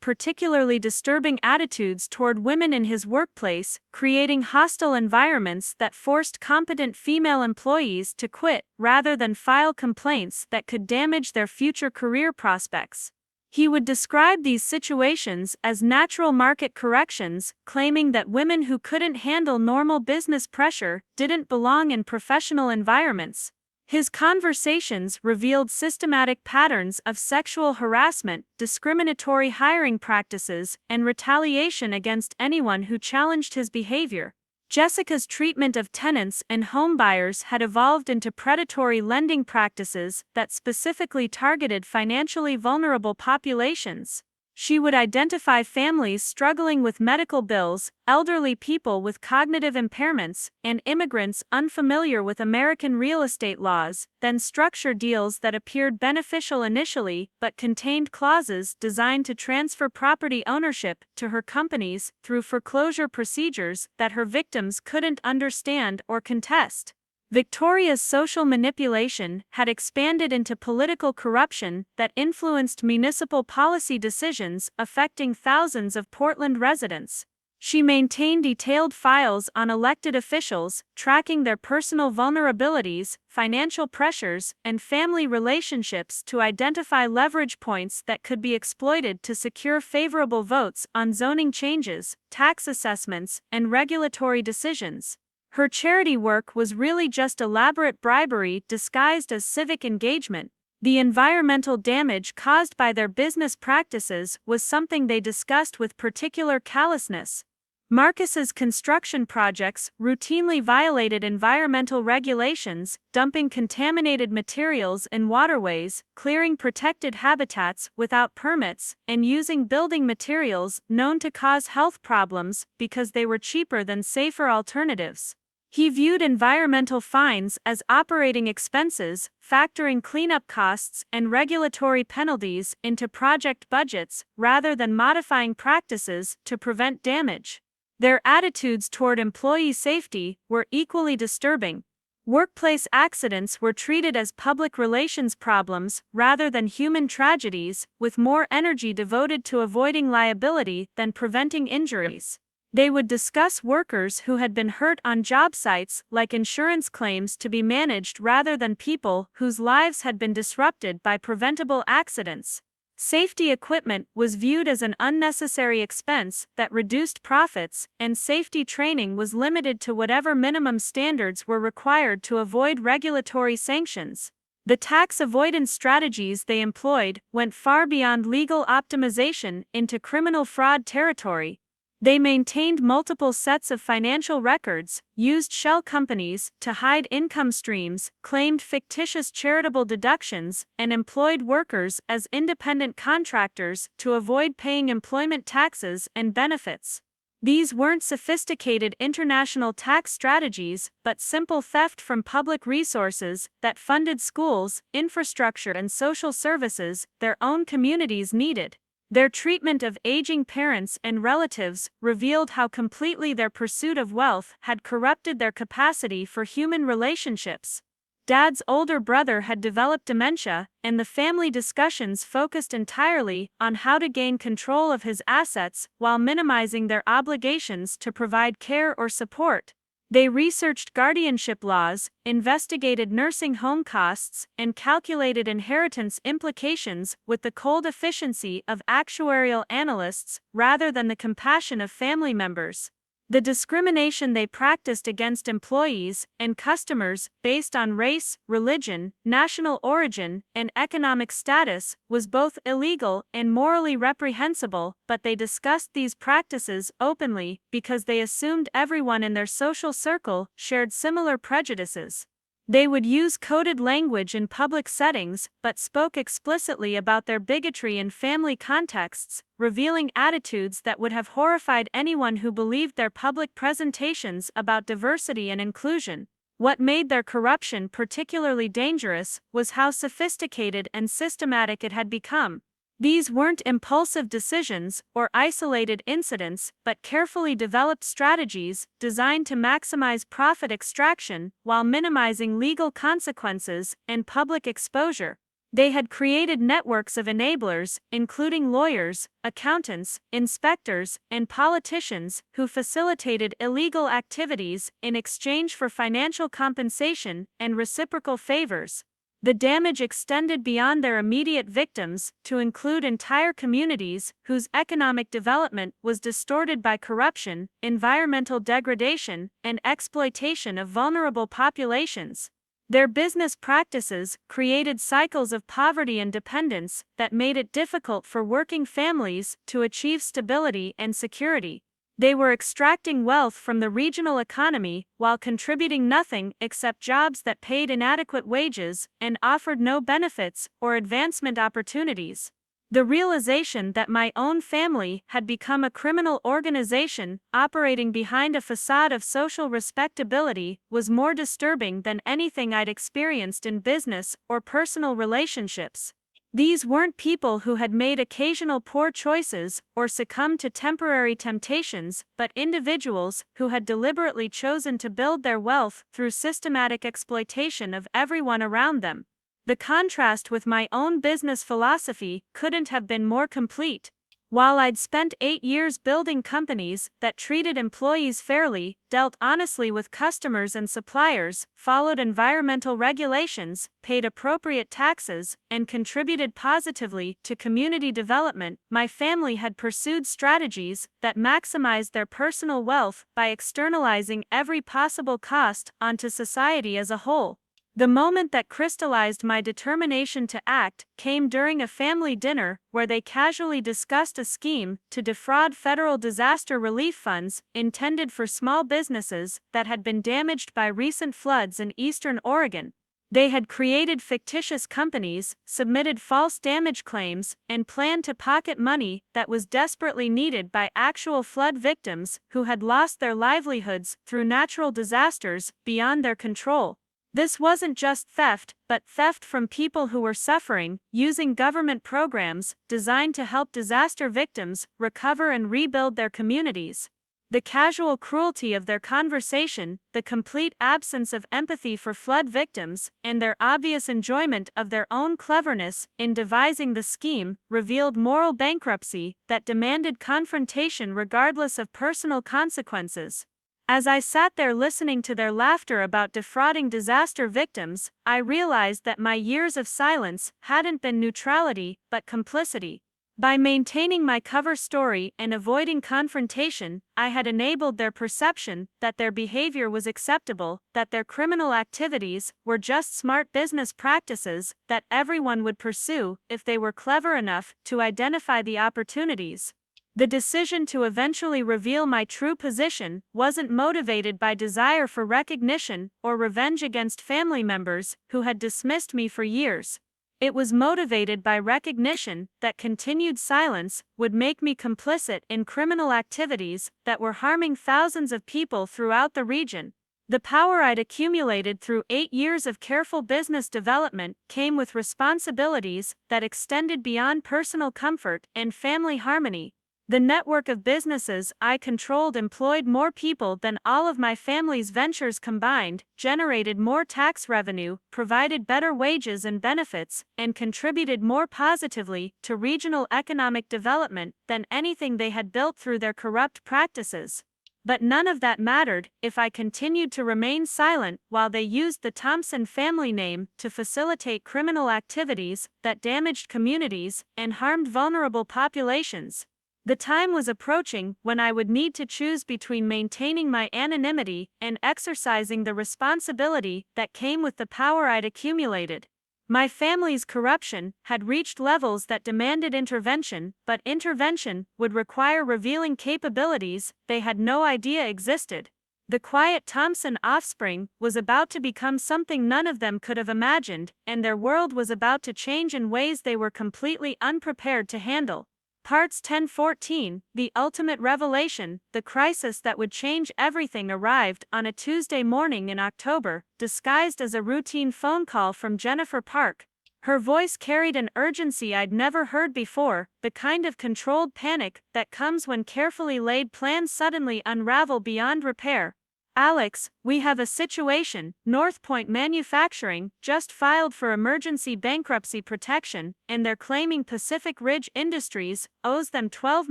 particularly disturbing attitudes toward women in his workplace, creating hostile environments that forced competent female employees to quit rather than file complaints that could damage their future career prospects. He would describe these situations as natural market corrections, claiming that women who couldn't handle normal business pressure didn't belong in professional environments. His conversations revealed systematic patterns of sexual harassment, discriminatory hiring practices, and retaliation against anyone who challenged his behavior. Jessica's treatment of tenants and homebuyers had evolved into predatory lending practices that specifically targeted financially vulnerable populations. She would identify families struggling with medical bills, elderly people with cognitive impairments, and immigrants unfamiliar with American real estate laws, then structure deals that appeared beneficial initially but contained clauses designed to transfer property ownership to her companies through foreclosure procedures that her victims couldn't understand or contest. Victoria's social manipulation had expanded into political corruption that influenced municipal policy decisions affecting thousands of Portland residents. She maintained detailed files on elected officials, tracking their personal vulnerabilities, financial pressures, and family relationships to identify leverage points that could be exploited to secure favorable votes on zoning changes, tax assessments, and regulatory decisions. Her charity work was really just elaborate bribery disguised as civic engagement. The environmental damage caused by their business practices was something they discussed with particular callousness. Marcus's construction projects routinely violated environmental regulations, dumping contaminated materials in waterways, clearing protected habitats without permits, and using building materials known to cause health problems because they were cheaper than safer alternatives. He viewed environmental fines as operating expenses, factoring cleanup costs and regulatory penalties into project budgets rather than modifying practices to prevent damage. Their attitudes toward employee safety were equally disturbing. Workplace accidents were treated as public relations problems rather than human tragedies, with more energy devoted to avoiding liability than preventing injuries. They would discuss workers who had been hurt on job sites like insurance claims to be managed rather than people whose lives had been disrupted by preventable accidents. Safety equipment was viewed as an unnecessary expense that reduced profits, and safety training was limited to whatever minimum standards were required to avoid regulatory sanctions. The tax avoidance strategies they employed went far beyond legal optimization into criminal fraud territory. They maintained multiple sets of financial records, used shell companies to hide income streams, claimed fictitious charitable deductions, and employed workers as independent contractors to avoid paying employment taxes and benefits. These weren't sophisticated international tax strategies, but simple theft from public resources that funded schools, infrastructure, and social services their own communities needed. Their treatment of aging parents and relatives revealed how completely their pursuit of wealth had corrupted their capacity for human relationships. Dad's older brother had developed dementia, and the family discussions focused entirely on how to gain control of his assets while minimizing their obligations to provide care or support. They researched guardianship laws, investigated nursing home costs, and calculated inheritance implications with the cold efficiency of actuarial analysts rather than the compassion of family members. The discrimination they practiced against employees and customers based on race, religion, national origin, and economic status was both illegal and morally reprehensible, but they discussed these practices openly because they assumed everyone in their social circle shared similar prejudices. They would use coded language in public settings, but spoke explicitly about their bigotry in family contexts, revealing attitudes that would have horrified anyone who believed their public presentations about diversity and inclusion. What made their corruption particularly dangerous was how sophisticated and systematic it had become. These weren't impulsive decisions or isolated incidents, but carefully developed strategies designed to maximize profit extraction while minimizing legal consequences and public exposure. They had created networks of enablers, including lawyers, accountants, inspectors, and politicians, who facilitated illegal activities in exchange for financial compensation and reciprocal favors. The damage extended beyond their immediate victims to include entire communities whose economic development was distorted by corruption, environmental degradation, and exploitation of vulnerable populations. Their business practices created cycles of poverty and dependence that made it difficult for working families to achieve stability and security. They were extracting wealth from the regional economy while contributing nothing except jobs that paid inadequate wages and offered no benefits or advancement opportunities. The realization that my own family had become a criminal organization operating behind a facade of social respectability was more disturbing than anything I'd experienced in business or personal relationships. These weren't people who had made occasional poor choices or succumbed to temporary temptations, but individuals who had deliberately chosen to build their wealth through systematic exploitation of everyone around them. The contrast with my own business philosophy couldn't have been more complete. While I'd spent 8 years building companies that treated employees fairly, dealt honestly with customers and suppliers, followed environmental regulations, paid appropriate taxes, and contributed positively to community development, my family had pursued strategies that maximized their personal wealth by externalizing every possible cost onto society as a whole. The moment that crystallized my determination to act came during a family dinner where they casually discussed a scheme to defraud federal disaster relief funds intended for small businesses that had been damaged by recent floods in eastern Oregon. They had created fictitious companies, submitted false damage claims, and planned to pocket money that was desperately needed by actual flood victims who had lost their livelihoods through natural disasters beyond their control. This wasn't just theft, but theft from people who were suffering, using government programs designed to help disaster victims recover and rebuild their communities. The casual cruelty of their conversation, the complete absence of empathy for flood victims, and their obvious enjoyment of their own cleverness in devising the scheme revealed moral bankruptcy that demanded confrontation regardless of personal consequences. As I sat there listening to their laughter about defrauding disaster victims, I realized that my years of silence hadn't been neutrality, but complicity. By maintaining my cover story and avoiding confrontation, I had enabled their perception that their behavior was acceptable, that their criminal activities were just smart business practices that everyone would pursue if they were clever enough to identify the opportunities. The decision to eventually reveal my true position wasn't motivated by desire for recognition or revenge against family members who had dismissed me for years. It was motivated by recognition that continued silence would make me complicit in criminal activities that were harming thousands of people throughout the region. The power I'd accumulated through 8 years of careful business development came with responsibilities that extended beyond personal comfort and family harmony. The network of businesses I controlled employed more people than all of my family's ventures combined, generated more tax revenue, provided better wages and benefits, and contributed more positively to regional economic development than anything they had built through their corrupt practices. But none of that mattered if I continued to remain silent while they used the Thompson family name to facilitate criminal activities that damaged communities and harmed vulnerable populations. The time was approaching when I would need to choose between maintaining my anonymity and exercising the responsibility that came with the power I'd accumulated. My family's corruption had reached levels that demanded intervention, but intervention would require revealing capabilities they had no idea existed. The quiet Thompson offspring was about to become something none of them could have imagined, and their world was about to change in ways they were completely unprepared to handle. Parts 10-14, The Ultimate Revelation, the crisis that would change everything arrived on a Tuesday morning in October, disguised as a routine phone call from Jennifer Park. Her voice carried an urgency I'd never heard before, the kind of controlled panic that comes when carefully laid plans suddenly unravel beyond repair. "Alex, we have a situation. North Point Manufacturing just filed for emergency bankruptcy protection, and they're claiming Pacific Ridge Industries owes them $12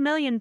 million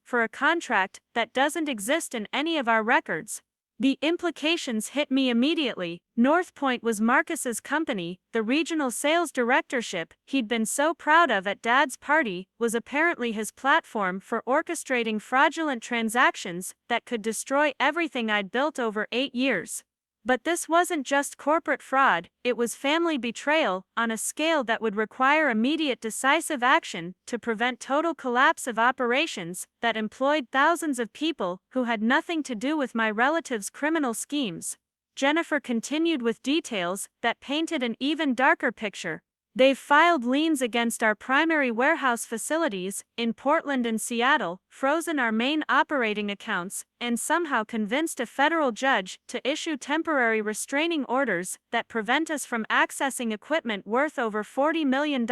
for a contract that doesn't exist in any of our records." The implications hit me immediately. North Point was Marcus's company. The regional sales directorship he'd been so proud of at Dad's party was apparently his platform for orchestrating fraudulent transactions that could destroy everything I'd built over 8 years. But this wasn't just corporate fraud, it was family betrayal on a scale that would require immediate decisive action to prevent total collapse of operations that employed thousands of people who had nothing to do with my relatives' criminal schemes. Jennifer continued with details that painted an even darker picture. They've filed liens against our primary warehouse facilities in Portland and Seattle, frozen our main operating accounts, and somehow convinced a federal judge to issue temporary restraining orders that prevent us from accessing equipment worth over $40 million.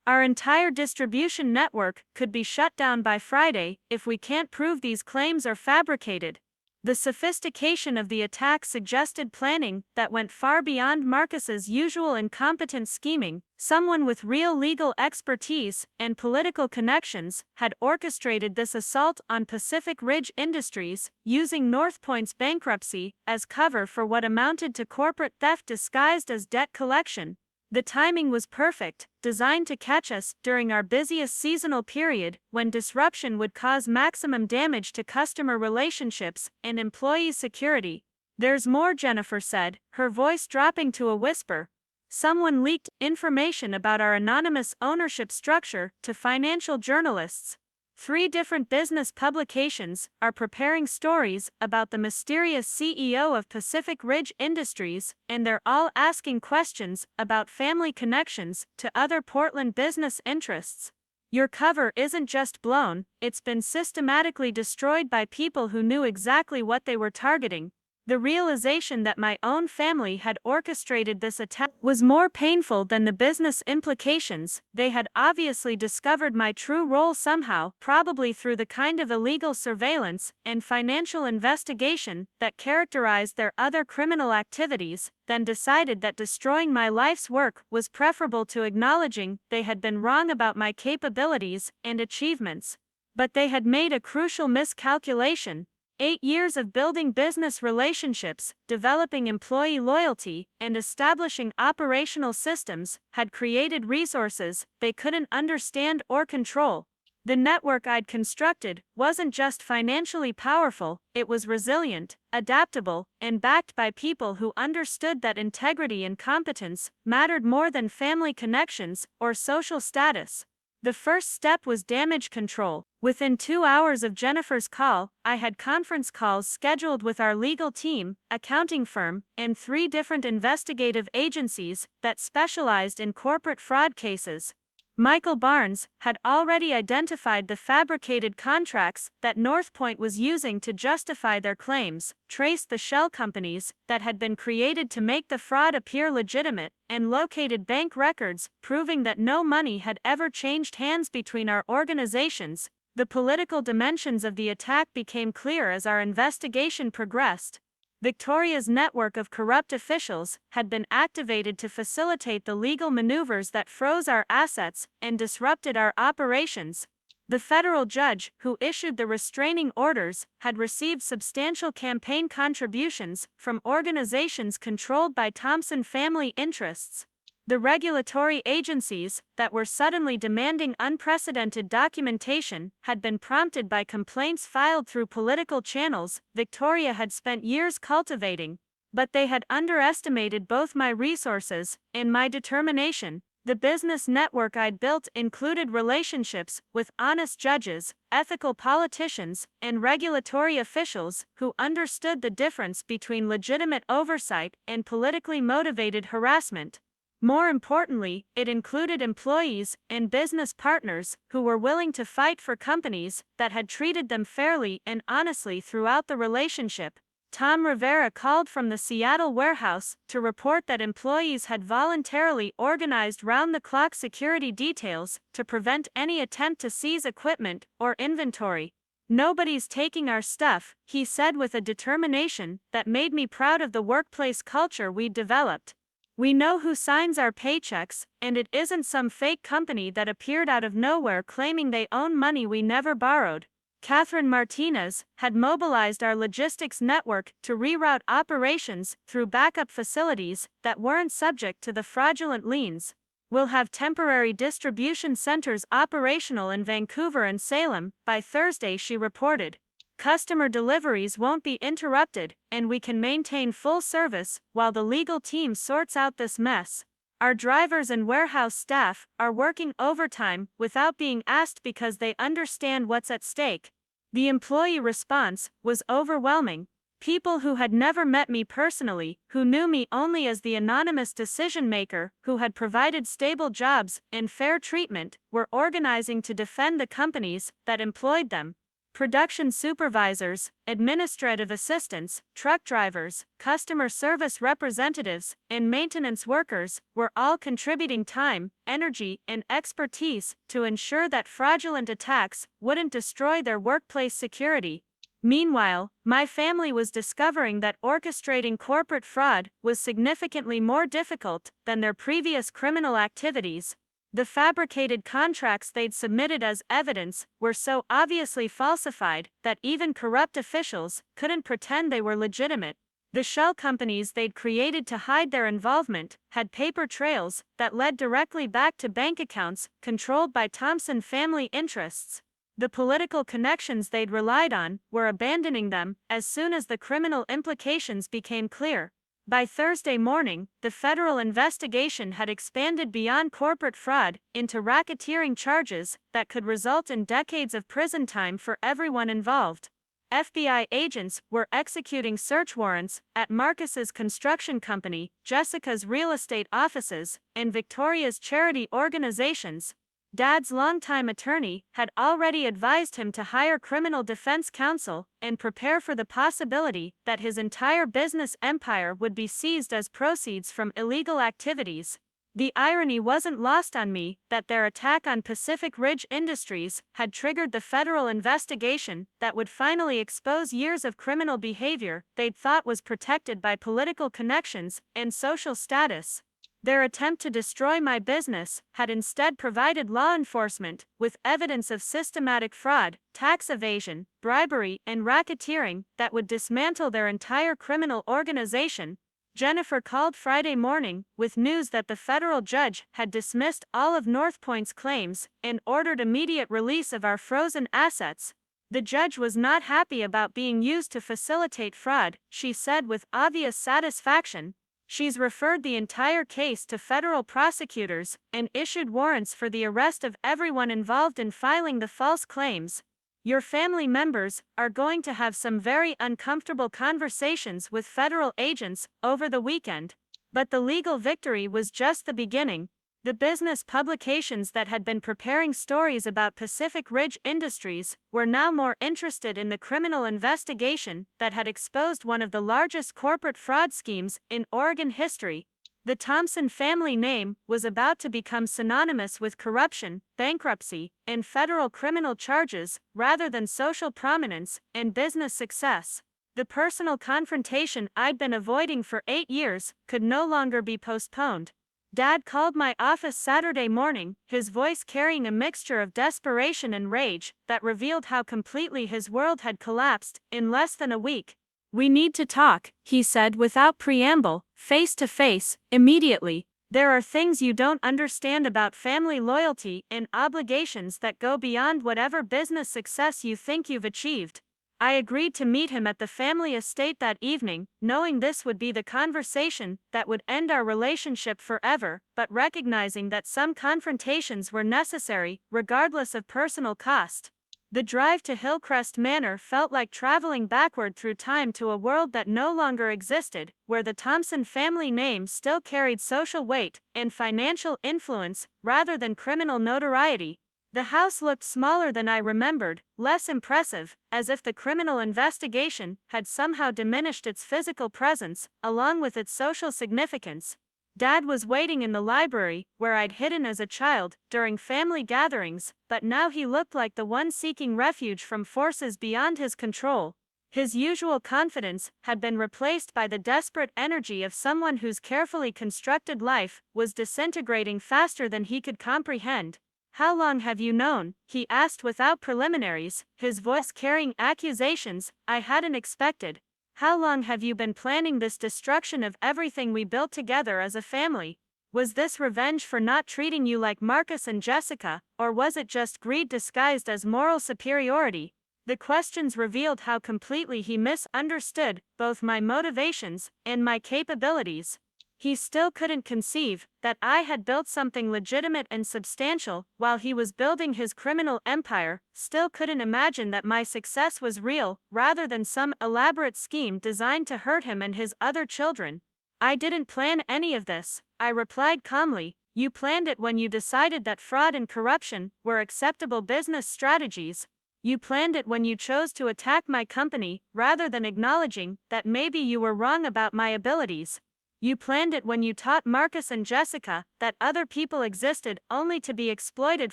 Our entire distribution network could be shut down by Friday if we can't prove these claims are fabricated. The sophistication of the attack suggested planning that went far beyond Marcus's usual incompetent scheming. Someone with real legal expertise and political connections had orchestrated this assault on Pacific Ridge Industries, using Northpoint's bankruptcy as cover for what amounted to corporate theft disguised as debt collection. The timing was perfect, designed to catch us during our busiest seasonal period, when disruption would cause maximum damage to customer relationships and employee security. There's more, Jennifer said, her voice dropping to a whisper. Someone leaked information about our anonymous ownership structure to financial journalists. 3 different business publications are preparing stories about the mysterious CEO of Pacific Ridge Industries, and they're all asking questions about family connections to other Portland business interests. Your cover isn't just blown, it's been systematically destroyed by people who knew exactly what they were targeting. The realization that my own family had orchestrated this attack was more painful than the business implications. They had obviously discovered my true role somehow, probably through the kind of illegal surveillance and financial investigation that characterized their other criminal activities, then decided that destroying my life's work was preferable to acknowledging they had been wrong about my capabilities and achievements. But they had made a crucial miscalculation. 8 years of building business relationships, developing employee loyalty, and establishing operational systems had created resources they couldn't understand or control. The network I'd constructed wasn't just financially powerful, it was resilient, adaptable, and backed by people who understood that integrity and competence mattered more than family connections or social status. The first step was damage control. Within 2 hours of Jennifer's call, I had conference calls scheduled with our legal team, accounting firm, and 3 different investigative agencies that specialized in corporate fraud cases. Michael Barnes had already identified the fabricated contracts that Northpoint was using to justify their claims, traced the shell companies that had been created to make the fraud appear legitimate, and located bank records proving that no money had ever changed hands between our organizations. The political dimensions of the attack became clear as our investigation progressed. Victoria's network of corrupt officials had been activated to facilitate the legal maneuvers that froze our assets and disrupted our operations. The federal judge who issued the restraining orders had received substantial campaign contributions from organizations controlled by Thompson family interests. The regulatory agencies that were suddenly demanding unprecedented documentation had been prompted by complaints filed through political channels Victoria had spent years cultivating. But they had underestimated both my resources and my determination. The business network I'd built included relationships with honest judges, ethical politicians, and regulatory officials who understood the difference between legitimate oversight and politically motivated harassment. More importantly, it included employees and business partners who were willing to fight for companies that had treated them fairly and honestly throughout the relationship. Tom Rivera called from the Seattle warehouse to report that employees had voluntarily organized round-the-clock security details to prevent any attempt to seize equipment or inventory. "Nobody's taking our stuff," he said with a determination that made me proud of the workplace culture we'd developed. "We know who signs our paychecks, and it isn't some fake company that appeared out of nowhere claiming they own money we never borrowed." Catherine Martinez had mobilized our logistics network to reroute operations through backup facilities that weren't subject to the fraudulent liens. "We'll have temporary distribution centers operational in Vancouver and Salem by Thursday," she reported. Customer deliveries won't be interrupted, and we can maintain full service while the legal team sorts out this mess. Our drivers and warehouse staff are working overtime without being asked because they understand what's at stake. The employee response was overwhelming. People who had never met me personally, who knew me only as the anonymous decision maker who had provided stable jobs and fair treatment, were organizing to defend the companies that employed them. Production supervisors, administrative assistants, truck drivers, customer service representatives, and maintenance workers were all contributing time, energy, and expertise to ensure that fraudulent attacks wouldn't destroy their workplace security. Meanwhile, my family was discovering that orchestrating corporate fraud was significantly more difficult than their previous criminal activities. The fabricated contracts they'd submitted as evidence were so obviously falsified that even corrupt officials couldn't pretend they were legitimate. The shell companies they'd created to hide their involvement had paper trails that led directly back to bank accounts controlled by Thompson family interests. The political connections they'd relied on were abandoning them as soon as the criminal implications became clear. By Thursday morning, the federal investigation had expanded beyond corporate fraud into racketeering charges that could result in decades of prison time for everyone involved. FBI agents were executing search warrants at Marcus's construction company, Jessica's real estate offices, and Victoria's charity organizations. Dad's longtime attorney had already advised him to hire criminal defense counsel and prepare for the possibility that his entire business empire would be seized as proceeds from illegal activities. The irony wasn't lost on me that their attack on Pacific Ridge Industries had triggered the federal investigation that would finally expose years of criminal behavior they'd thought was protected by political connections and social status. Their attempt to destroy my business had instead provided law enforcement with evidence of systematic fraud, tax evasion, bribery, and racketeering that would dismantle their entire criminal organization. Jennifer called Friday morning with news that the federal judge had dismissed all of North Point's claims and ordered immediate release of our frozen assets. The judge was not happy about being used to facilitate fraud, she said with obvious satisfaction. She's referred the entire case to federal prosecutors and issued warrants for the arrest of everyone involved in filing the false claims. Your family members are going to have some very uncomfortable conversations with federal agents over the weekend. But the legal victory was just the beginning. The business publications that had been preparing stories about Pacific Ridge Industries were now more interested in the criminal investigation that had exposed one of the largest corporate fraud schemes in Oregon history. The Thompson family name was about to become synonymous with corruption, bankruptcy, and federal criminal charges rather than social prominence and business success. The personal confrontation I'd been avoiding for 8 years could no longer be postponed. Dad called my office Saturday morning, his voice carrying a mixture of desperation and rage that revealed how completely his world had collapsed in less than a week. "We need to talk," he said without preamble, face to face, immediately. "There are things you don't understand about family loyalty and obligations that go beyond whatever business success you think you've achieved." I agreed to meet him at the family estate that evening, knowing this would be the conversation that would end our relationship forever, but recognizing that some confrontations were necessary, regardless of personal cost. The drive to Hillcrest Manor felt like traveling backward through time to a world that no longer existed, where the Thompson family name still carried social weight and financial influence rather than criminal notoriety. The house looked smaller than I remembered, less impressive, as if the criminal investigation had somehow diminished its physical presence, along with its social significance. Dad was waiting in the library, where I'd hidden as a child, during family gatherings, but now he looked like the one seeking refuge from forces beyond his control. His usual confidence had been replaced by the desperate energy of someone whose carefully constructed life was disintegrating faster than he could comprehend. "How long have you known?" he asked without preliminaries, his voice carrying accusations I hadn't expected. "How long have you been planning this destruction of everything we built together as a family? Was this revenge for not treating you like Marcus and Jessica, or was it just greed disguised as moral superiority?" The questions revealed how completely he misunderstood both my motivations and my capabilities. He still couldn't conceive that I had built something legitimate and substantial while he was building his criminal empire, still couldn't imagine that my success was real rather than some elaborate scheme designed to hurt him and his other children. I didn't plan any of this, I replied calmly. You planned it when you decided that fraud and corruption were acceptable business strategies. You planned it when you chose to attack my company rather than acknowledging that maybe you were wrong about my abilities. You planned it when you taught Marcus and Jessica that other people existed only to be exploited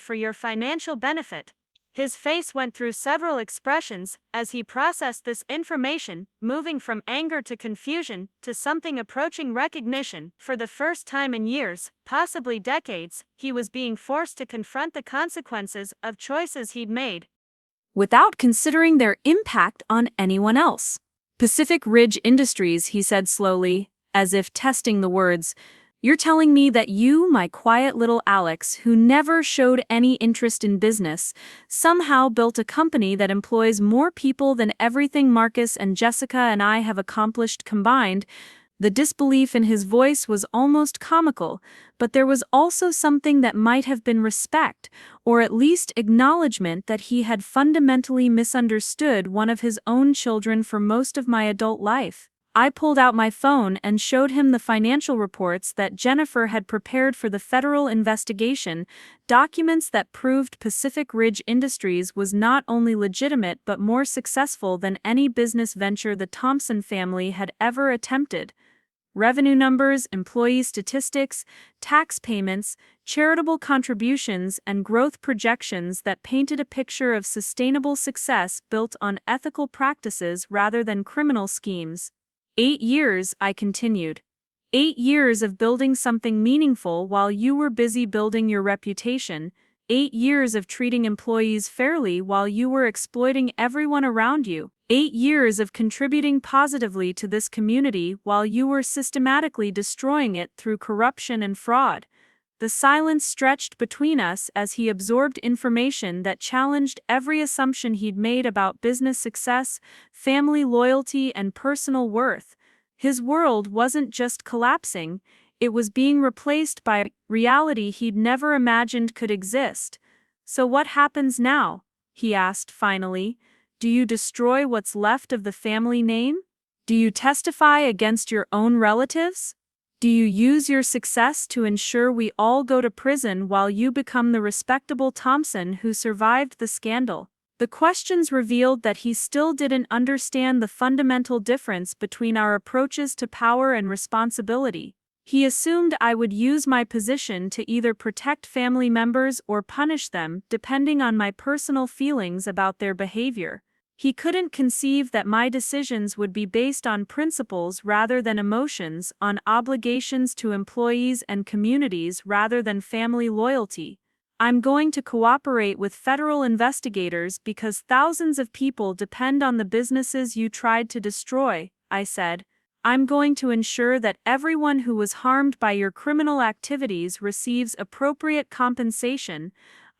for your financial benefit. His face went through several expressions as he processed this information, moving from anger to confusion to something approaching recognition. For the first time in years, possibly decades, he was being forced to confront the consequences of choices he'd made, without considering their impact on anyone else. Pacific Ridge Industries, he said slowly, as if testing the words. You're telling me that you, my quiet little Alex, who never showed any interest in business, somehow built a company that employs more people than everything Marcus and Jessica and I have accomplished combined. The disbelief in his voice was almost comical, but there was also something that might have been respect, or at least acknowledgement that he had fundamentally misunderstood one of his own children for most of my adult life. I pulled out my phone and showed him the financial reports that Jennifer had prepared for the federal investigation, documents that proved Pacific Ridge Industries was not only legitimate but more successful than any business venture the Thompson family had ever attempted. Revenue numbers, employee statistics, tax payments, charitable contributions, and growth projections that painted a picture of sustainable success built on ethical practices rather than criminal schemes. 8 years, I continued. 8 years of building something meaningful while you were busy building your reputation. 8 years of treating employees fairly while you were exploiting everyone around you. 8 years of contributing positively to this community while you were systematically destroying it through corruption and fraud. The silence stretched between us as he absorbed information that challenged every assumption he'd made about business success, family loyalty, and personal worth. His world wasn't just collapsing, it was being replaced by a reality he'd never imagined could exist. So what happens now? He asked finally. Do you destroy what's left of the family name? Do you testify against your own relatives? Do you use your success to ensure we all go to prison while you become the respectable Thompson who survived the scandal? The questions revealed that he still didn't understand the fundamental difference between our approaches to power and responsibility. He assumed I would use my position to either protect family members or punish them, depending on my personal feelings about their behavior. He couldn't conceive that my decisions would be based on principles rather than emotions, on obligations to employees and communities rather than family loyalty. I'm going to cooperate with federal investigators because thousands of people depend on the businesses you tried to destroy, I said. I'm going to ensure that everyone who was harmed by your criminal activities receives appropriate compensation.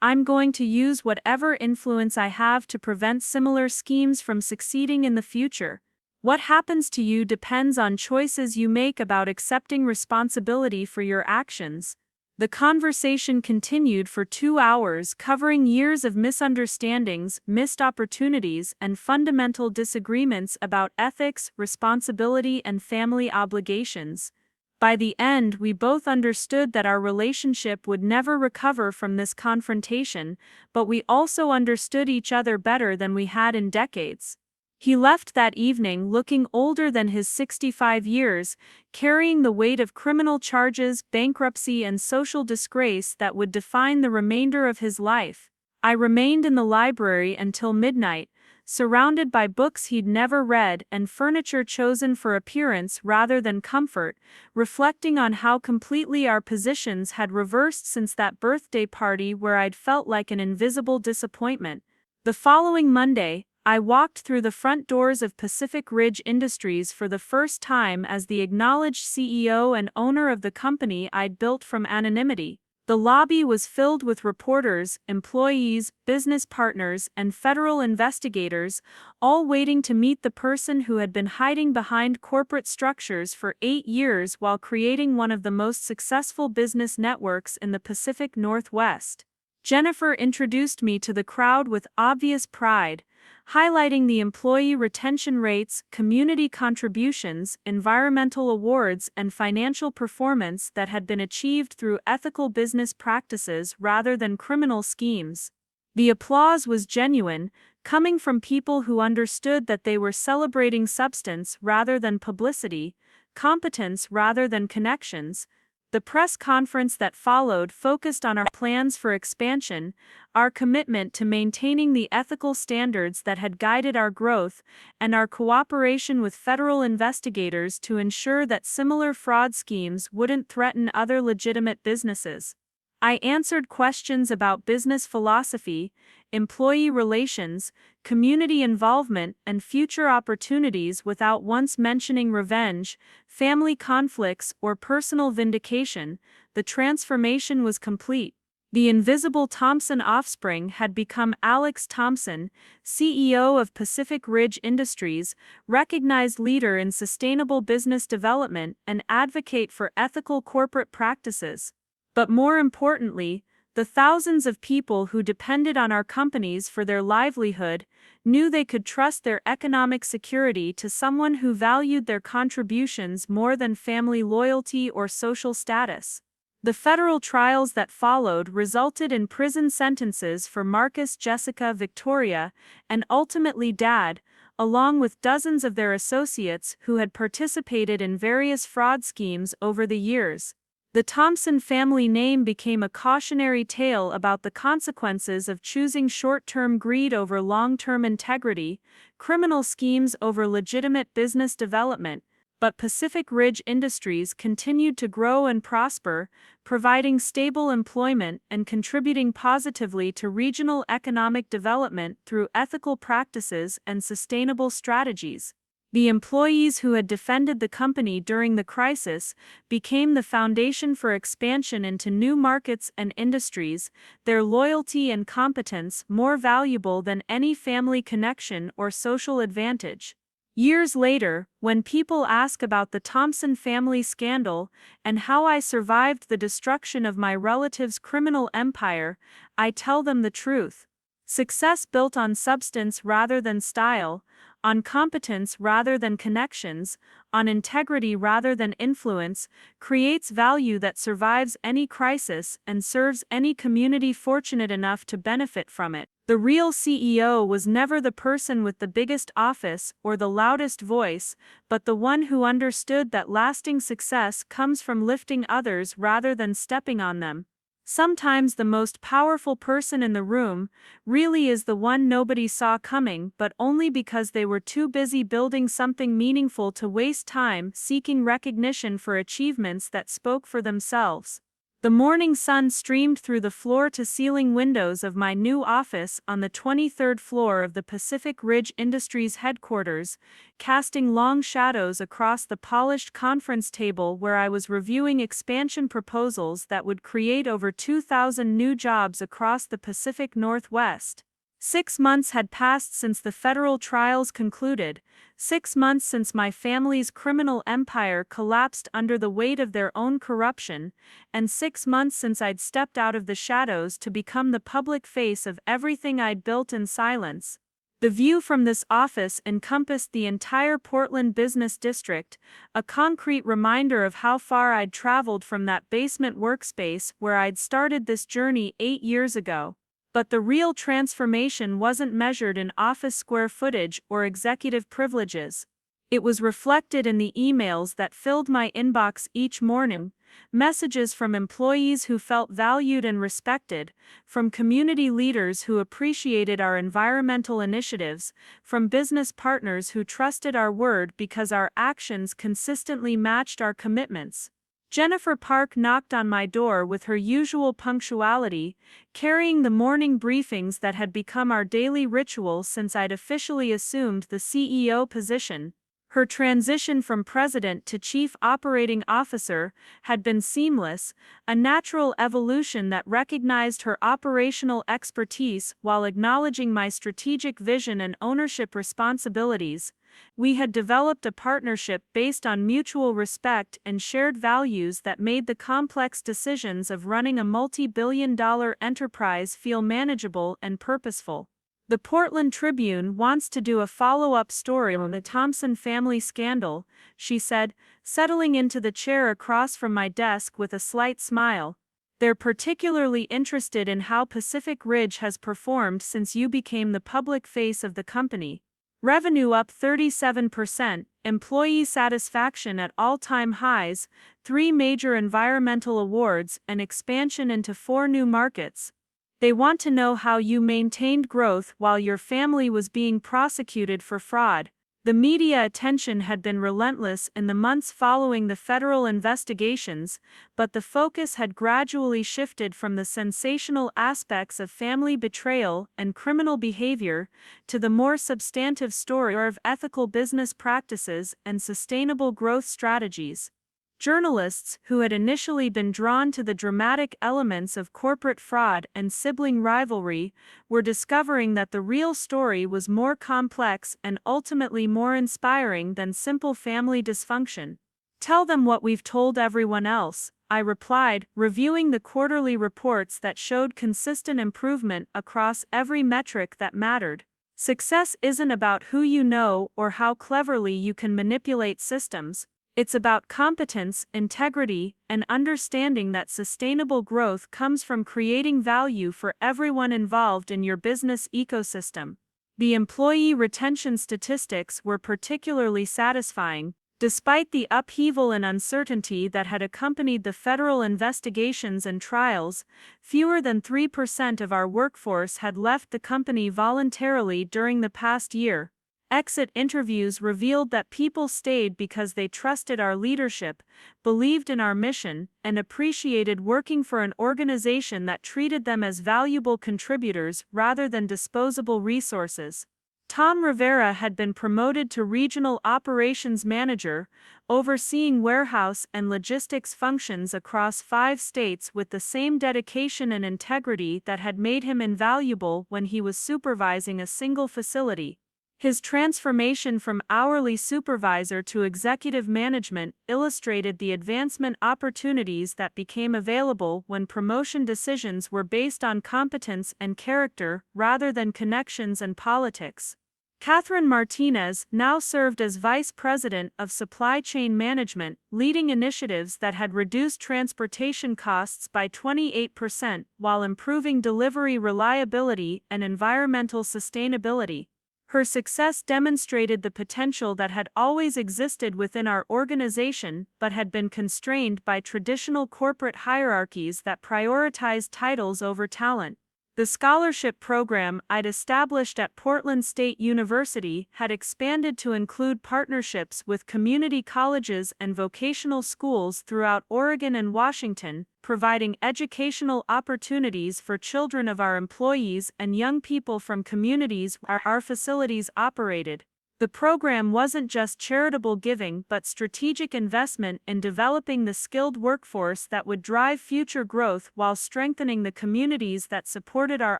I'm going to use whatever influence I have to prevent similar schemes from succeeding in the future. What happens to you depends on choices you make about accepting responsibility for your actions. The conversation continued for 2 hours, covering years of misunderstandings, missed opportunities, and fundamental disagreements about ethics, responsibility, and family obligations. By the end, we both understood that our relationship would never recover from this confrontation, but we also understood each other better than we had in decades. He left that evening looking older than his 65 years, carrying the weight of criminal charges, bankruptcy, and social disgrace that would define the remainder of his life. I remained in the library until midnight, surrounded by books he'd never read and furniture chosen for appearance rather than comfort, reflecting on how completely our positions had reversed since that birthday party where I'd felt like an invisible disappointment. The following Monday, I walked through the front doors of Pacific Ridge Industries for the first time as the acknowledged CEO and owner of the company I'd built from anonymity. The lobby was filled with reporters, employees, business partners, and federal investigators, all waiting to meet the person who had been hiding behind corporate structures for 8 years while creating one of the most successful business networks in the Pacific Northwest. Jennifer introduced me to the crowd with obvious pride, highlighting the employee retention rates, community contributions, environmental awards, and financial performance that had been achieved through ethical business practices rather than criminal schemes. The applause was genuine, coming from people who understood that they were celebrating substance rather than publicity, competence rather than connections. The press conference that followed focused on our plans for expansion, our commitment to maintaining the ethical standards that had guided our growth, and our cooperation with federal investigators to ensure that similar fraud schemes wouldn't threaten other legitimate businesses. I answered questions about business philosophy, employee relations, community involvement, and future opportunities without once mentioning revenge, family conflicts, or personal vindication. The transformation was complete. The invisible Thompson offspring had become Alex Thompson, CEO of Pacific Ridge Industries, recognized leader in sustainable business development, and advocate for ethical corporate practices. But more importantly, the thousands of people who depended on our companies for their livelihood knew they could trust their economic security to someone who valued their contributions more than family loyalty or social status. The federal trials that followed resulted in prison sentences for Marcus, Jessica, Victoria, and ultimately Dad, along with dozens of their associates who had participated in various fraud schemes over the years. The Thompson family name became a cautionary tale about the consequences of choosing short-term greed over long-term integrity, criminal schemes over legitimate business development. But Pacific Ridge Industries continued to grow and prosper, providing stable employment and contributing positively to regional economic development through ethical practices and sustainable strategies. The employees who had defended the company during the crisis became the foundation for expansion into new markets and industries, their loyalty and competence more valuable than any family connection or social advantage. Years later, when people ask about the Thompson family scandal and how I survived the destruction of my relative's criminal empire, I tell them the truth. Success built on substance rather than style, on competence rather than connections, on integrity rather than influence, creates value that survives any crisis and serves any community fortunate enough to benefit from it. The real CEO was never the person with the biggest office or the loudest voice, but the one who understood that lasting success comes from lifting others rather than stepping on them. Sometimes the most powerful person in the room really is the one nobody saw coming, but only because they were too busy building something meaningful to waste time seeking recognition for achievements that spoke for themselves. The morning sun streamed through the floor-to-ceiling windows of my new office on the 23rd floor of the Pacific Ridge Industries headquarters, casting long shadows across the polished conference table where I was reviewing expansion proposals that would create over 2,000 new jobs across the Pacific Northwest. 6 months had passed since the federal trials concluded, 6 months since my family's criminal empire collapsed under the weight of their own corruption, and 6 months since I'd stepped out of the shadows to become the public face of everything I'd built in silence. The view from this office encompassed the entire Portland business district, a concrete reminder of how far I'd traveled from that basement workspace where I'd started this journey 8 years ago. But the real transformation wasn't measured in office square footage or executive privileges. It was reflected in the emails that filled my inbox each morning, messages from employees who felt valued and respected, from community leaders who appreciated our environmental initiatives, from business partners who trusted our word because our actions consistently matched our commitments. Jennifer Park knocked on my door with her usual punctuality, carrying the morning briefings that had become our daily ritual since I'd officially assumed the CEO position. Her transition from president to chief operating officer had been seamless, a natural evolution that recognized her operational expertise while acknowledging my strategic vision and ownership responsibilities. We had developed a partnership based on mutual respect and shared values that made the complex decisions of running a multi-billion-dollar enterprise feel manageable and purposeful. The Portland Tribune wants to do a follow-up story on the Thompson family scandal, she said, settling into the chair across from my desk with a slight smile. They're particularly interested in how Pacific Ridge has performed since you became the public face of the company. Revenue up 37%, employee satisfaction at all-time highs, 3 major environmental awards, and expansion into 4 new markets. They want to know how you maintained growth while your family was being prosecuted for fraud. The media attention had been relentless in the months following the federal investigations, but the focus had gradually shifted from the sensational aspects of family betrayal and criminal behavior to the more substantive story of ethical business practices and sustainable growth strategies. Journalists who had initially been drawn to the dramatic elements of corporate fraud and sibling rivalry were discovering that the real story was more complex and ultimately more inspiring than simple family dysfunction. "Tell them what we've told everyone else," I replied, reviewing the quarterly reports that showed consistent improvement across every metric that mattered. Success isn't about who you know or how cleverly you can manipulate systems. It's about competence, integrity, and understanding that sustainable growth comes from creating value for everyone involved in your business ecosystem. The employee retention statistics were particularly satisfying. Despite the upheaval and uncertainty that had accompanied the federal investigations and trials, fewer than 3% of our workforce had left the company voluntarily during the past year. Exit interviews revealed that people stayed because they trusted our leadership, believed in our mission, and appreciated working for an organization that treated them as valuable contributors rather than disposable resources. Tom Rivera had been promoted to Regional Operations Manager, overseeing warehouse and logistics functions across 5 states with the same dedication and integrity that had made him invaluable when he was supervising a single facility. His transformation from hourly supervisor to executive management illustrated the advancement opportunities that became available when promotion decisions were based on competence and character rather than connections and politics. Catherine Martinez now served as Vice President of Supply Chain Management, leading initiatives that had reduced transportation costs by 28% while improving delivery reliability and environmental sustainability. Her success demonstrated the potential that had always existed within our organization but had been constrained by traditional corporate hierarchies that prioritized titles over talent. The scholarship program I'd established at Portland State University had expanded to include partnerships with community colleges and vocational schools throughout Oregon and Washington, providing educational opportunities for children of our employees and young people from communities where our facilities operated. The program wasn't just charitable giving but strategic investment in developing the skilled workforce that would drive future growth while strengthening the communities that supported our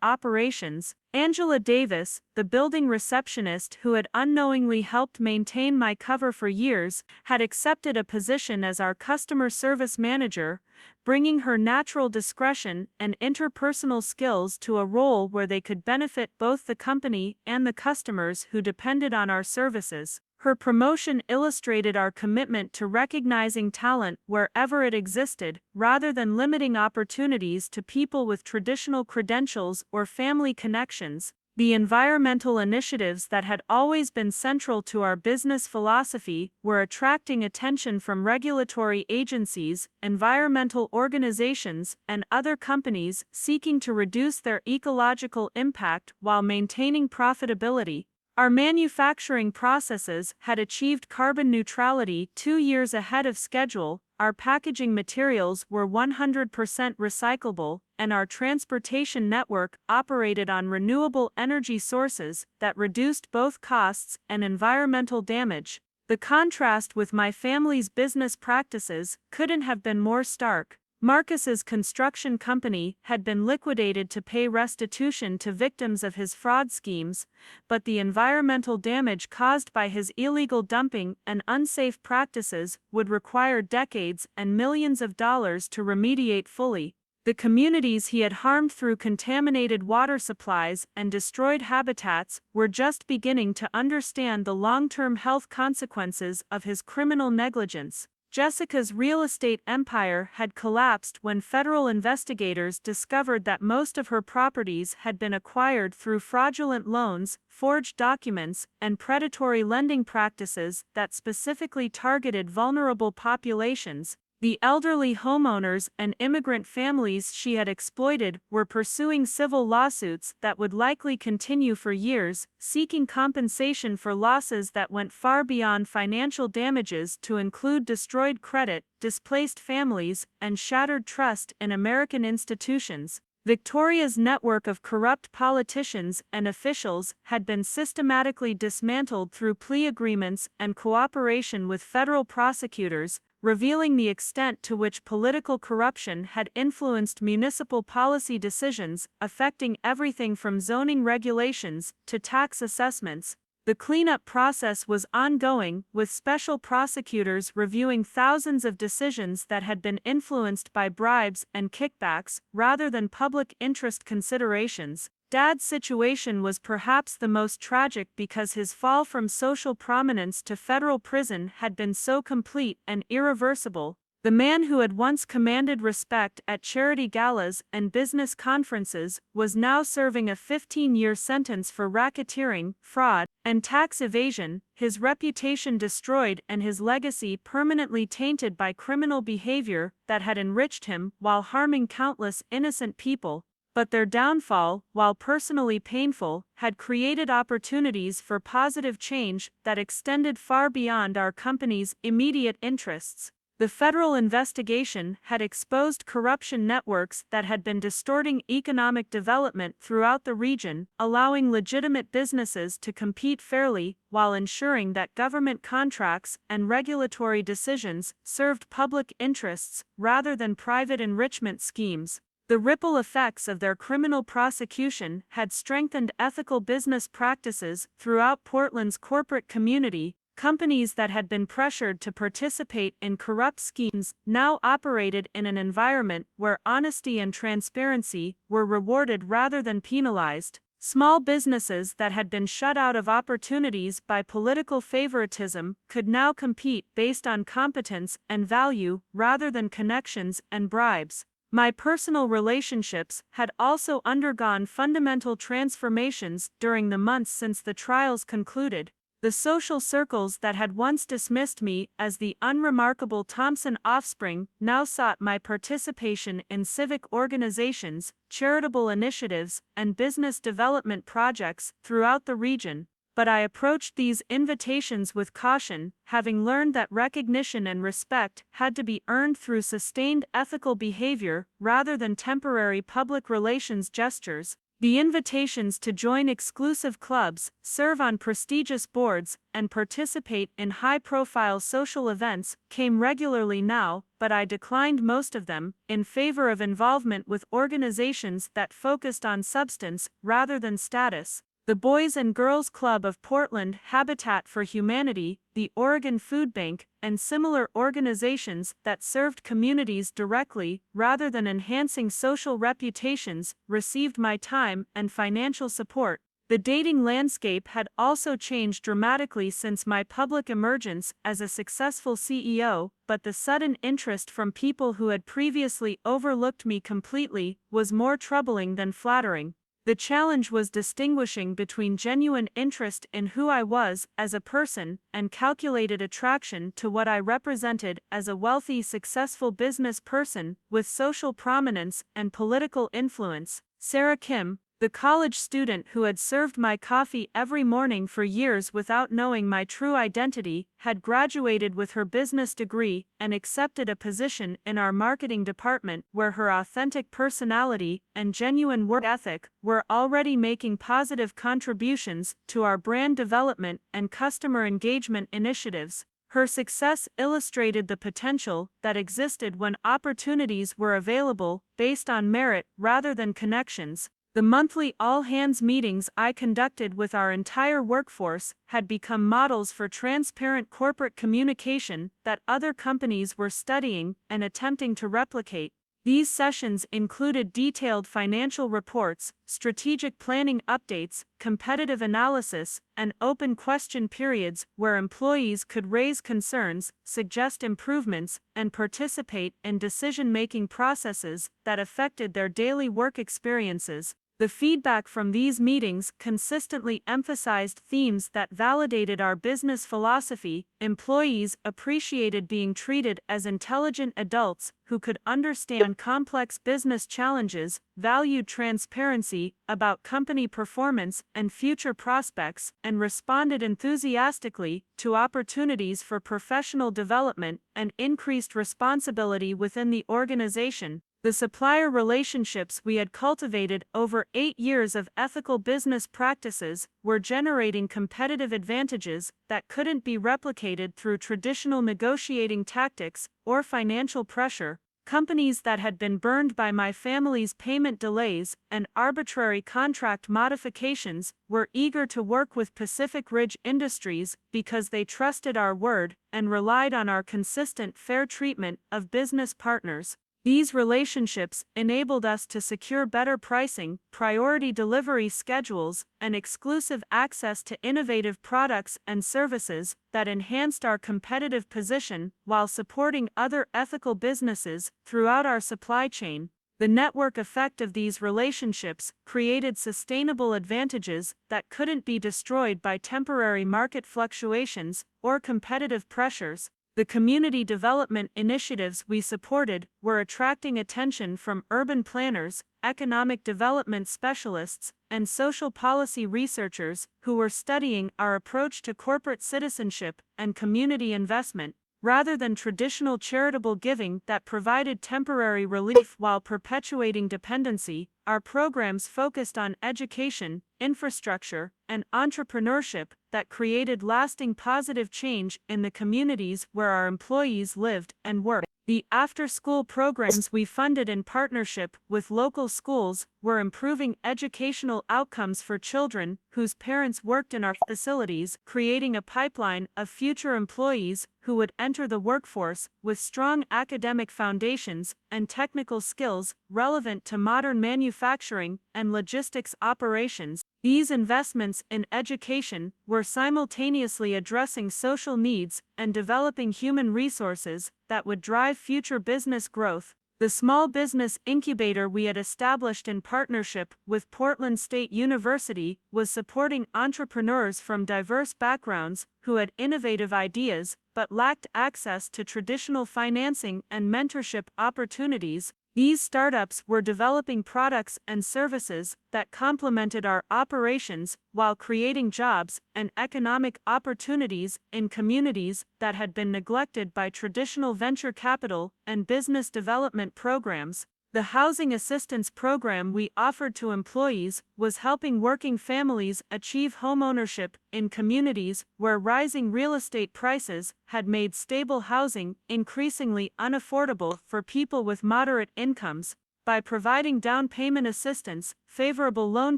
operations. Angela Davis, the building receptionist who had unknowingly helped maintain my cover for years, had accepted a position as our customer service manager, bringing her natural discretion and interpersonal skills to a role where they could benefit both the company and the customers who depended on our services. Her promotion illustrated our commitment to recognizing talent wherever it existed, rather than limiting opportunities to people with traditional credentials or family connections. The environmental initiatives that had always been central to our business philosophy were attracting attention from regulatory agencies, environmental organizations, and other companies seeking to reduce their ecological impact while maintaining profitability. Our manufacturing processes had achieved carbon neutrality 2 years ahead of schedule, our packaging materials were 100% recyclable, and our transportation network operated on renewable energy sources that reduced both costs and environmental damage. The contrast with my family's business practices couldn't have been more stark. Marcus's construction company had been liquidated to pay restitution to victims of his fraud schemes, but the environmental damage caused by his illegal dumping and unsafe practices would require decades and millions of dollars to remediate fully. The communities he had harmed through contaminated water supplies and destroyed habitats were just beginning to understand the long-term health consequences of his criminal negligence. Jessica's real estate empire had collapsed when federal investigators discovered that most of her properties had been acquired through fraudulent loans, forged documents, and predatory lending practices that specifically targeted vulnerable populations. The elderly homeowners and immigrant families she had exploited were pursuing civil lawsuits that would likely continue for years, seeking compensation for losses that went far beyond financial damages to include destroyed credit, displaced families, and shattered trust in American institutions. Victoria's network of corrupt politicians and officials had been systematically dismantled through plea agreements and cooperation with federal prosecutors, revealing the extent to which political corruption had influenced municipal policy decisions affecting everything from zoning regulations to tax assessments. The cleanup process was ongoing, with special prosecutors reviewing thousands of decisions that had been influenced by bribes and kickbacks rather than public interest considerations. Dad's situation was perhaps the most tragic because his fall from social prominence to federal prison had been so complete and irreversible. The man who had once commanded respect at charity galas and business conferences was now serving a 15-year sentence for racketeering, fraud, and tax evasion, his reputation destroyed and his legacy permanently tainted by criminal behavior that had enriched him while harming countless innocent people. But their downfall, while personally painful, had created opportunities for positive change that extended far beyond our company's immediate interests. The federal investigation had exposed corruption networks that had been distorting economic development throughout the region, allowing legitimate businesses to compete fairly while ensuring that government contracts and regulatory decisions served public interests rather than private enrichment schemes. The ripple effects of their criminal prosecution had strengthened ethical business practices throughout Portland's corporate community. Companies that had been pressured to participate in corrupt schemes now operated in an environment where honesty and transparency were rewarded rather than penalized. Small businesses that had been shut out of opportunities by political favoritism could now compete based on competence and value rather than connections and bribes. My personal relationships had also undergone fundamental transformations during the months since the trials concluded. The social circles that had once dismissed me as the unremarkable Thompson offspring now sought my participation in civic organizations, charitable initiatives, and business development projects throughout the region. But I approached these invitations with caution, having learned that recognition and respect had to be earned through sustained ethical behavior rather than temporary public relations gestures. The invitations to join exclusive clubs, serve on prestigious boards, and participate in high-profile social events came regularly now, but I declined most of them, in favor of involvement with organizations that focused on substance rather than status. The Boys and Girls Club of Portland, Habitat for Humanity, the Oregon Food Bank, and similar organizations that served communities directly rather than enhancing social reputations received my time and financial support. The dating landscape had also changed dramatically since my public emergence as a successful CEO, but the sudden interest from people who had previously overlooked me completely was more troubling than flattering. The challenge was distinguishing between genuine interest in who I was as a person and calculated attraction to what I represented as a wealthy, successful business person with social prominence and political influence. Sarah Kim, the The college student who had served my coffee every morning for years without knowing my true identity had graduated with her business degree and accepted a position in our marketing department where her authentic personality and genuine work ethic were already making positive contributions to our brand development and customer engagement initiatives. Her success illustrated the potential that existed when opportunities were available based on merit rather than connections. The monthly all-hands meetings I conducted with our entire workforce had become models for transparent corporate communication that other companies were studying and attempting to replicate. These sessions included detailed financial reports, strategic planning updates, competitive analysis, and open question periods where employees could raise concerns, suggest improvements, and participate in decision-making processes that affected their daily work experiences. The feedback from these meetings consistently emphasized themes that validated our business philosophy. Employees appreciated being treated as intelligent adults who could understand complex business challenges, valued transparency about company performance and future prospects, and responded enthusiastically to opportunities for professional development and increased responsibility within the organization. The supplier relationships we had cultivated over 8 years of ethical business practices were generating competitive advantages that couldn't be replicated through traditional negotiating tactics or financial pressure. Companies that had been burned by my family's payment delays and arbitrary contract modifications were eager to work with Pacific Ridge Industries because they trusted our word and relied on our consistent fair treatment of business partners. These relationships enabled us to secure better pricing, priority delivery schedules, and exclusive access to innovative products and services that enhanced our competitive position while supporting other ethical businesses throughout our supply chain. The network effect of these relationships created sustainable advantages that couldn't be destroyed by temporary market fluctuations or competitive pressures. The community development initiatives we supported were attracting attention from urban planners, economic development specialists, and social policy researchers who were studying our approach to corporate citizenship and community investment. Rather than traditional charitable giving that provided temporary relief while perpetuating dependency, our programs focused on education, infrastructure, and entrepreneurship that created lasting positive change in the communities where our employees lived and worked. The after-school programs we funded in partnership with local schools were improving educational outcomes for children whose parents worked in our facilities, creating a pipeline of future employees who would enter the workforce with strong academic foundations and technical skills relevant to modern manufacturing and logistics operations. These investments in education were simultaneously addressing social needs and developing human resources that would drive future business growth. The small business incubator we had established in partnership with Portland State University was supporting entrepreneurs from diverse backgrounds who had innovative ideas but lacked access to traditional financing and mentorship opportunities. These startups were developing products and services that complemented our operations while creating jobs and economic opportunities in communities that had been neglected by traditional venture capital and business development programs. The housing assistance program we offered to employees was helping working families achieve homeownership in communities where rising real estate prices had made stable housing increasingly unaffordable for people with moderate incomes. By providing down payment assistance, favorable loan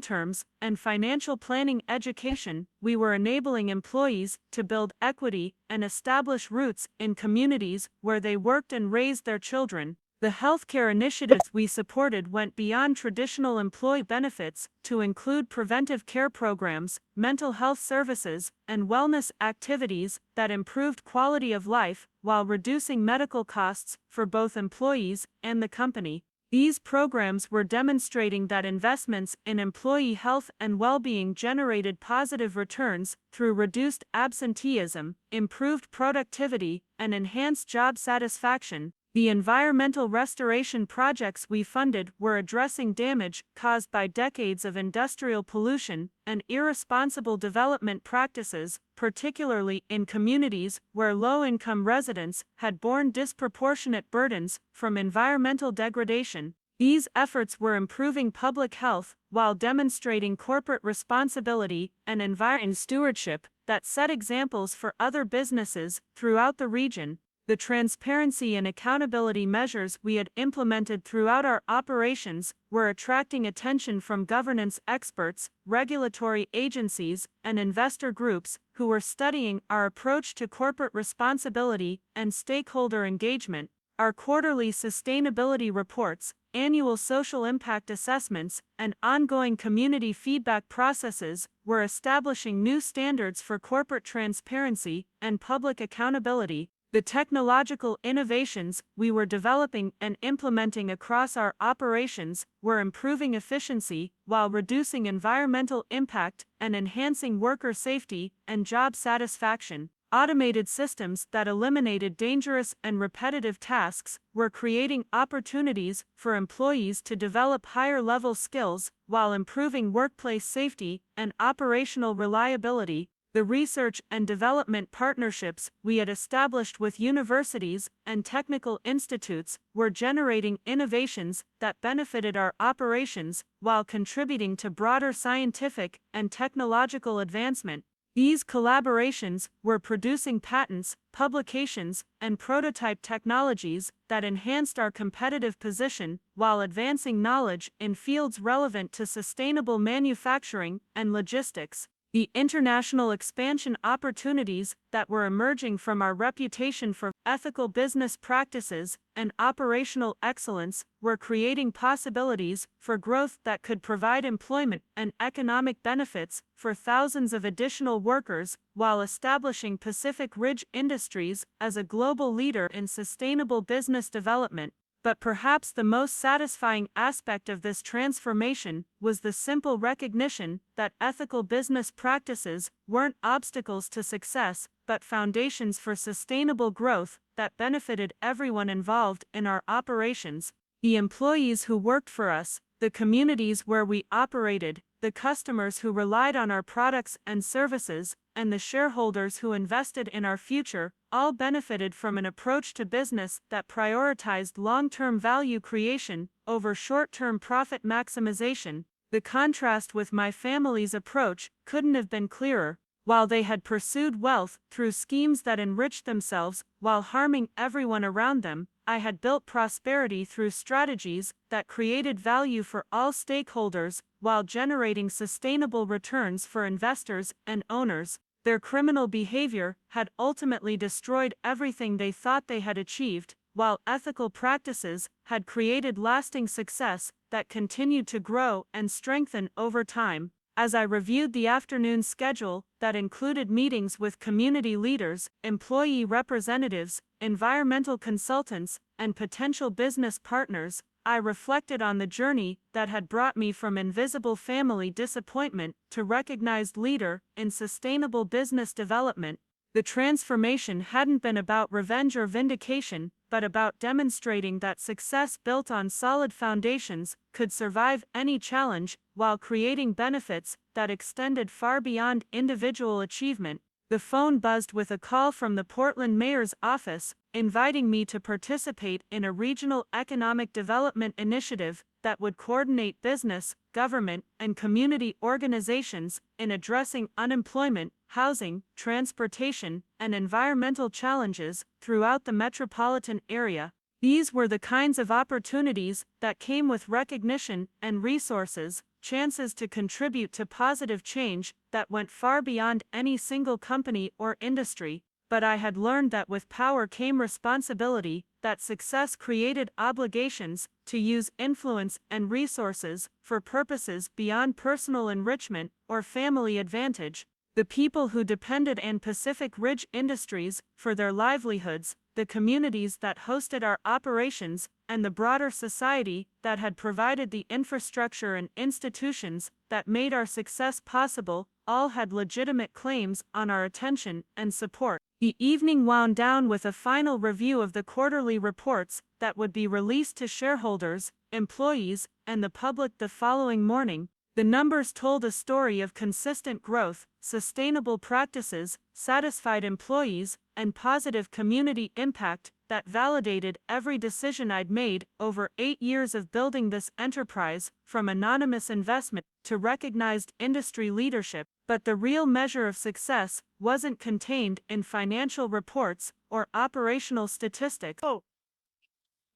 terms, and financial planning education, we were enabling employees to build equity and establish roots in communities where they worked and raised their children. The healthcare initiatives we supported went beyond traditional employee benefits to include preventive care programs, mental health services, and wellness activities that improved quality of life while reducing medical costs for both employees and the company. These programs were demonstrating that investments in employee health and well-being generated positive returns through reduced absenteeism, improved productivity, and enhanced job satisfaction. The environmental restoration projects we funded were addressing damage caused by decades of industrial pollution and irresponsible development practices, particularly in communities where low-income residents had borne disproportionate burdens from environmental degradation. These efforts were improving public health while demonstrating corporate responsibility and environmental stewardship that set examples for other businesses throughout the region. The transparency and accountability measures we had implemented throughout our operations were attracting attention from governance experts, regulatory agencies, and investor groups who were studying our approach to corporate responsibility and stakeholder engagement. Our quarterly sustainability reports, annual social impact assessments, and ongoing community feedback processes were establishing new standards for corporate transparency and public accountability. The technological innovations we were developing and implementing across our operations were improving efficiency while reducing environmental impact and enhancing worker safety and job satisfaction. Automated systems that eliminated dangerous and repetitive tasks were creating opportunities for employees to develop higher-level skills while improving workplace safety and operational reliability. The research and development partnerships we had established with universities and technical institutes were generating innovations that benefited our operations while contributing to broader scientific and technological advancement. These collaborations were producing patents, publications, and prototype technologies that enhanced our competitive position while advancing knowledge in fields relevant to sustainable manufacturing and logistics. The international expansion opportunities that were emerging from our reputation for ethical business practices and operational excellence were creating possibilities for growth that could provide employment and economic benefits for thousands of additional workers while establishing Pacific Ridge Industries as a global leader in sustainable business development. But perhaps the most satisfying aspect of this transformation was the simple recognition that ethical business practices weren't obstacles to success, but foundations for sustainable growth that benefited everyone involved in our operations. The employees who worked for us, the communities where we operated, the customers who relied on our products and services, and the shareholders who invested in our future, all benefited from an approach to business that prioritized long-term value creation over short-term profit maximization. The contrast with my family's approach couldn't have been clearer. While they had pursued wealth through schemes that enriched themselves while harming everyone around them, I had built prosperity through strategies that created value for all stakeholders while generating sustainable returns for investors and owners. Their criminal behavior had ultimately destroyed everything they thought they had achieved, while ethical practices had created lasting success that continued to grow and strengthen over time. As I reviewed the afternoon schedule that included meetings with community leaders, employee representatives, environmental consultants, and potential business partners, I reflected on the journey that had brought me from invisible family disappointment to recognized leader in sustainable business development. The transformation hadn't been about revenge or vindication, but about demonstrating that success built on solid foundations could survive any challenge while creating benefits that extended far beyond individual achievement. The phone buzzed with a call from the Portland mayor's office, inviting me to participate in a regional economic development initiative that would coordinate business, government, and community organizations in addressing unemployment, housing, transportation, and environmental challenges throughout the metropolitan area. These were the kinds of opportunities that came with recognition and resources, chances to contribute to positive change that went far beyond any single company or industry. But I had learned that with power came responsibility, that success created obligations to use influence and resources for purposes beyond personal enrichment or family advantage. The people who depended on Pacific Ridge Industries for their livelihoods, the communities that hosted our operations, and the broader society that had provided the infrastructure and institutions that made our success possible, all had legitimate claims on our attention and support. The evening wound down with a final review of the quarterly reports that would be released to shareholders, employees, and the public the following morning. The numbers told a story of consistent growth, sustainable practices, satisfied employees, and positive community impact that validated every decision I'd made over 8 years of building this enterprise, from anonymous investment to recognized industry leadership. But the real measure of success wasn't contained in financial reports or operational statistics.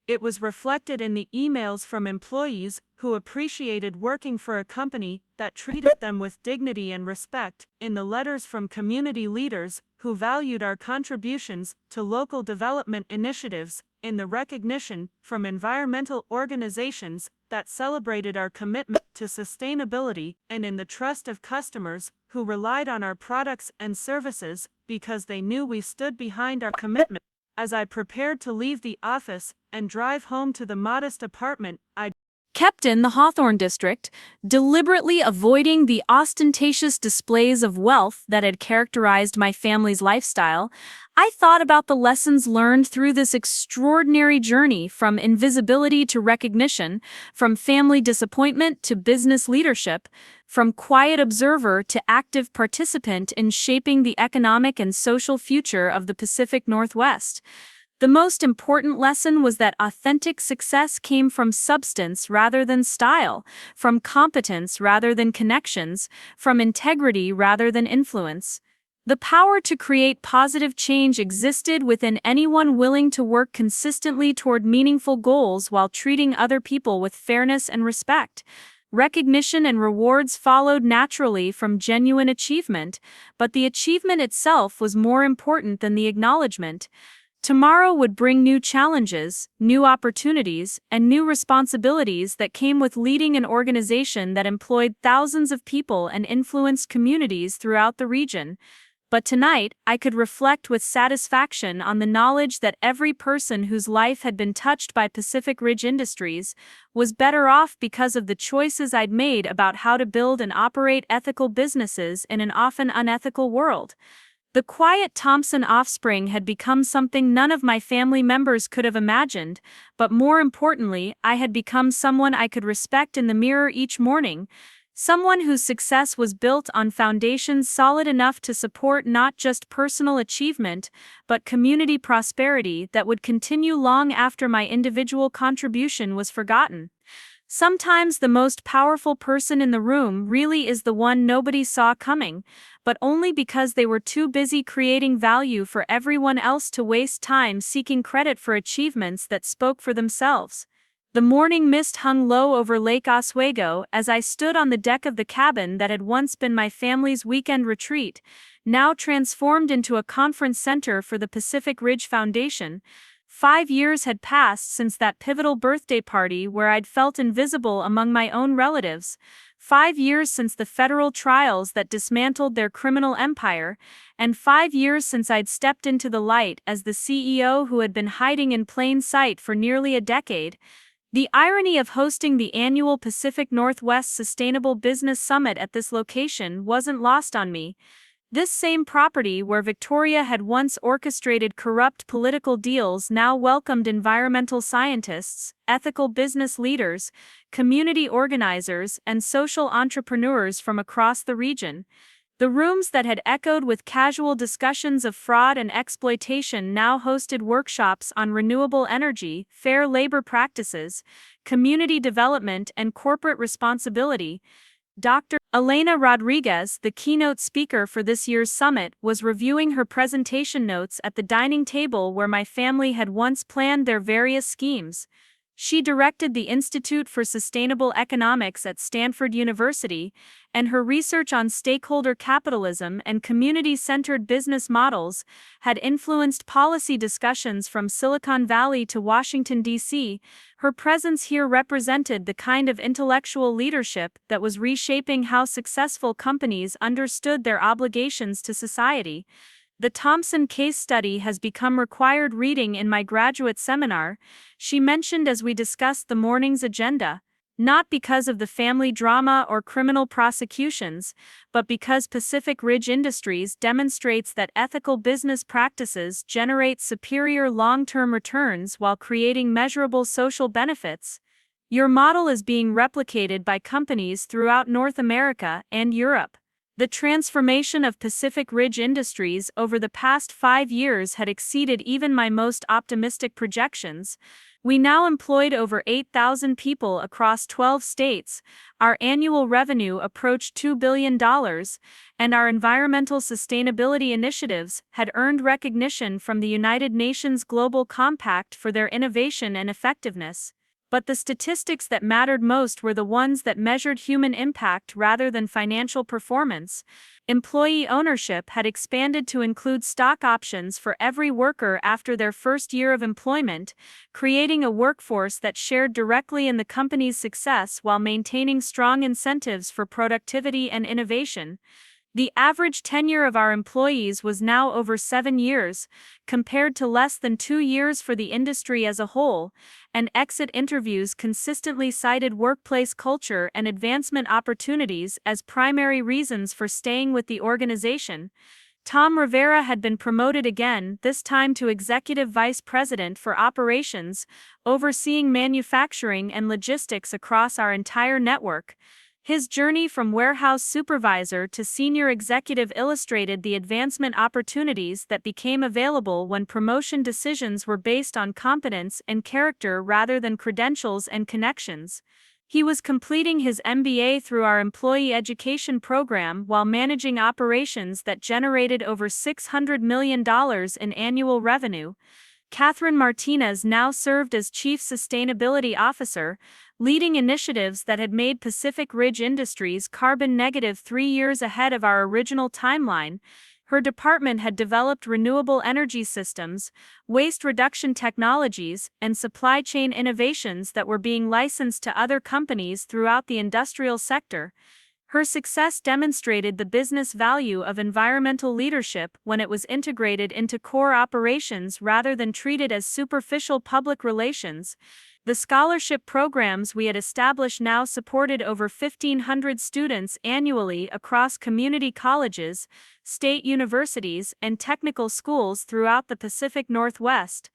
It was reflected in the emails from employees who appreciated working for a company that treated them with dignity and respect, in the letters from community leaders who valued our contributions to local development initiatives, in the recognition from environmental organizations that celebrated our commitment to sustainability, and in the trust of customers who relied on our products and services because they knew we stood behind our commitment. As I prepared to leave the office and drive home to the modest apartment I'd kept in the Hawthorne district, deliberately avoiding the ostentatious displays of wealth that had characterized my family's lifestyle, I thought about the lessons learned through this extraordinary journey, from invisibility to recognition, from family disappointment to business leadership, from quiet observer to active participant in shaping the economic and social future of the Pacific Northwest. The most important lesson was that authentic success came from substance rather than style, from competence rather than connections, from integrity rather than influence. The power to create positive change existed within anyone willing to work consistently toward meaningful goals while treating other people with fairness and respect. Recognition and rewards followed naturally from genuine achievement, but the achievement itself was more important than the acknowledgement. Tomorrow would bring new challenges, new opportunities, and new responsibilities that came with leading an organization that employed thousands of people and influenced communities throughout the region. But tonight, I could reflect with satisfaction on the knowledge that every person whose life had been touched by Pacific Ridge Industries was better off because of the choices I'd made about how to build and operate ethical businesses in an often unethical world. The quiet Thompson offspring had become something none of my family members could have imagined, but more importantly, I had become someone I could respect in the mirror each morning, someone whose success was built on foundations solid enough to support not just personal achievement, but community prosperity that would continue long after my individual contribution was forgotten. Sometimes the most powerful person in the room really is the one nobody saw coming, but only because they were too busy creating value for everyone else to waste time seeking credit for achievements that spoke for themselves. The morning mist hung low over Lake Oswego as I stood on the deck of the cabin that had once been my family's weekend retreat, now transformed into a conference center for the Pacific Ridge Foundation. 5 years had passed since that pivotal birthday party where I'd felt invisible among my own relatives. 5 years since the federal trials that dismantled their criminal empire, and 5 years since I'd stepped into the light as the CEO who had been hiding in plain sight for nearly a decade. The irony of hosting the annual Pacific Northwest Sustainable Business Summit at this location wasn't lost on me. This same property where Victoria had once orchestrated corrupt political deals now welcomed environmental scientists, ethical business leaders, community organizers, and social entrepreneurs from across the region. The rooms that had echoed with casual discussions of fraud and exploitation now hosted workshops on renewable energy, fair labor practices, community development, and corporate responsibility. Dr. Elena Rodriguez, the keynote speaker for this year's summit, was reviewing her presentation notes at the dining table where my family had once planned their various schemes. She directed the Institute for Sustainable Economics at Stanford University, and her research on stakeholder capitalism and community-centered business models had influenced policy discussions from Silicon Valley to Washington, D.C. Her presence here represented the kind of intellectual leadership that was reshaping how successful companies understood their obligations to society. The Thompson case study has become required reading in my graduate seminar, she mentioned as we discussed the morning's agenda. Not because of the family drama or criminal prosecutions, but because Pacific Ridge Industries demonstrates that ethical business practices generate superior long-term returns while creating measurable social benefits. Your model is being replicated by companies throughout North America and Europe. The transformation of Pacific Ridge Industries over the past 5 years had exceeded even my most optimistic projections. We now employed over 8,000 people across 12 states, our annual revenue approached $2 billion, and our environmental sustainability initiatives had earned recognition from the United Nations Global Compact for their innovation and effectiveness. But the statistics that mattered most were the ones that measured human impact rather than financial performance. Employee ownership had expanded to include stock options for every worker after their first year of employment, creating a workforce that shared directly in the company's success while maintaining strong incentives for productivity and innovation. The average tenure of our employees was now over 7 years, compared to less than 2 years for the industry as a whole, and exit interviews consistently cited workplace culture and advancement opportunities as primary reasons for staying with the organization. Tom Rivera had been promoted again, this time to Executive Vice President for Operations, overseeing manufacturing and logistics across our entire network. His journey from warehouse supervisor to senior executive illustrated the advancement opportunities that became available when promotion decisions were based on competence and character rather than credentials and connections. He was completing his MBA through our employee education program while managing operations that generated over $600 million in annual revenue. Catherine Martinez now served as Chief Sustainability Officer, leading initiatives that had made Pacific Ridge Industries carbon negative 3 years ahead of our original timeline. Her department had developed renewable energy systems, waste reduction technologies, and supply chain innovations that were being licensed to other companies throughout the industrial sector. Her success demonstrated the business value of environmental leadership when it was integrated into core operations rather than treated as superficial public relations. The scholarship programs we had established now supported over 1,500 students annually across community colleges, state universities, and technical schools throughout the Pacific Northwest.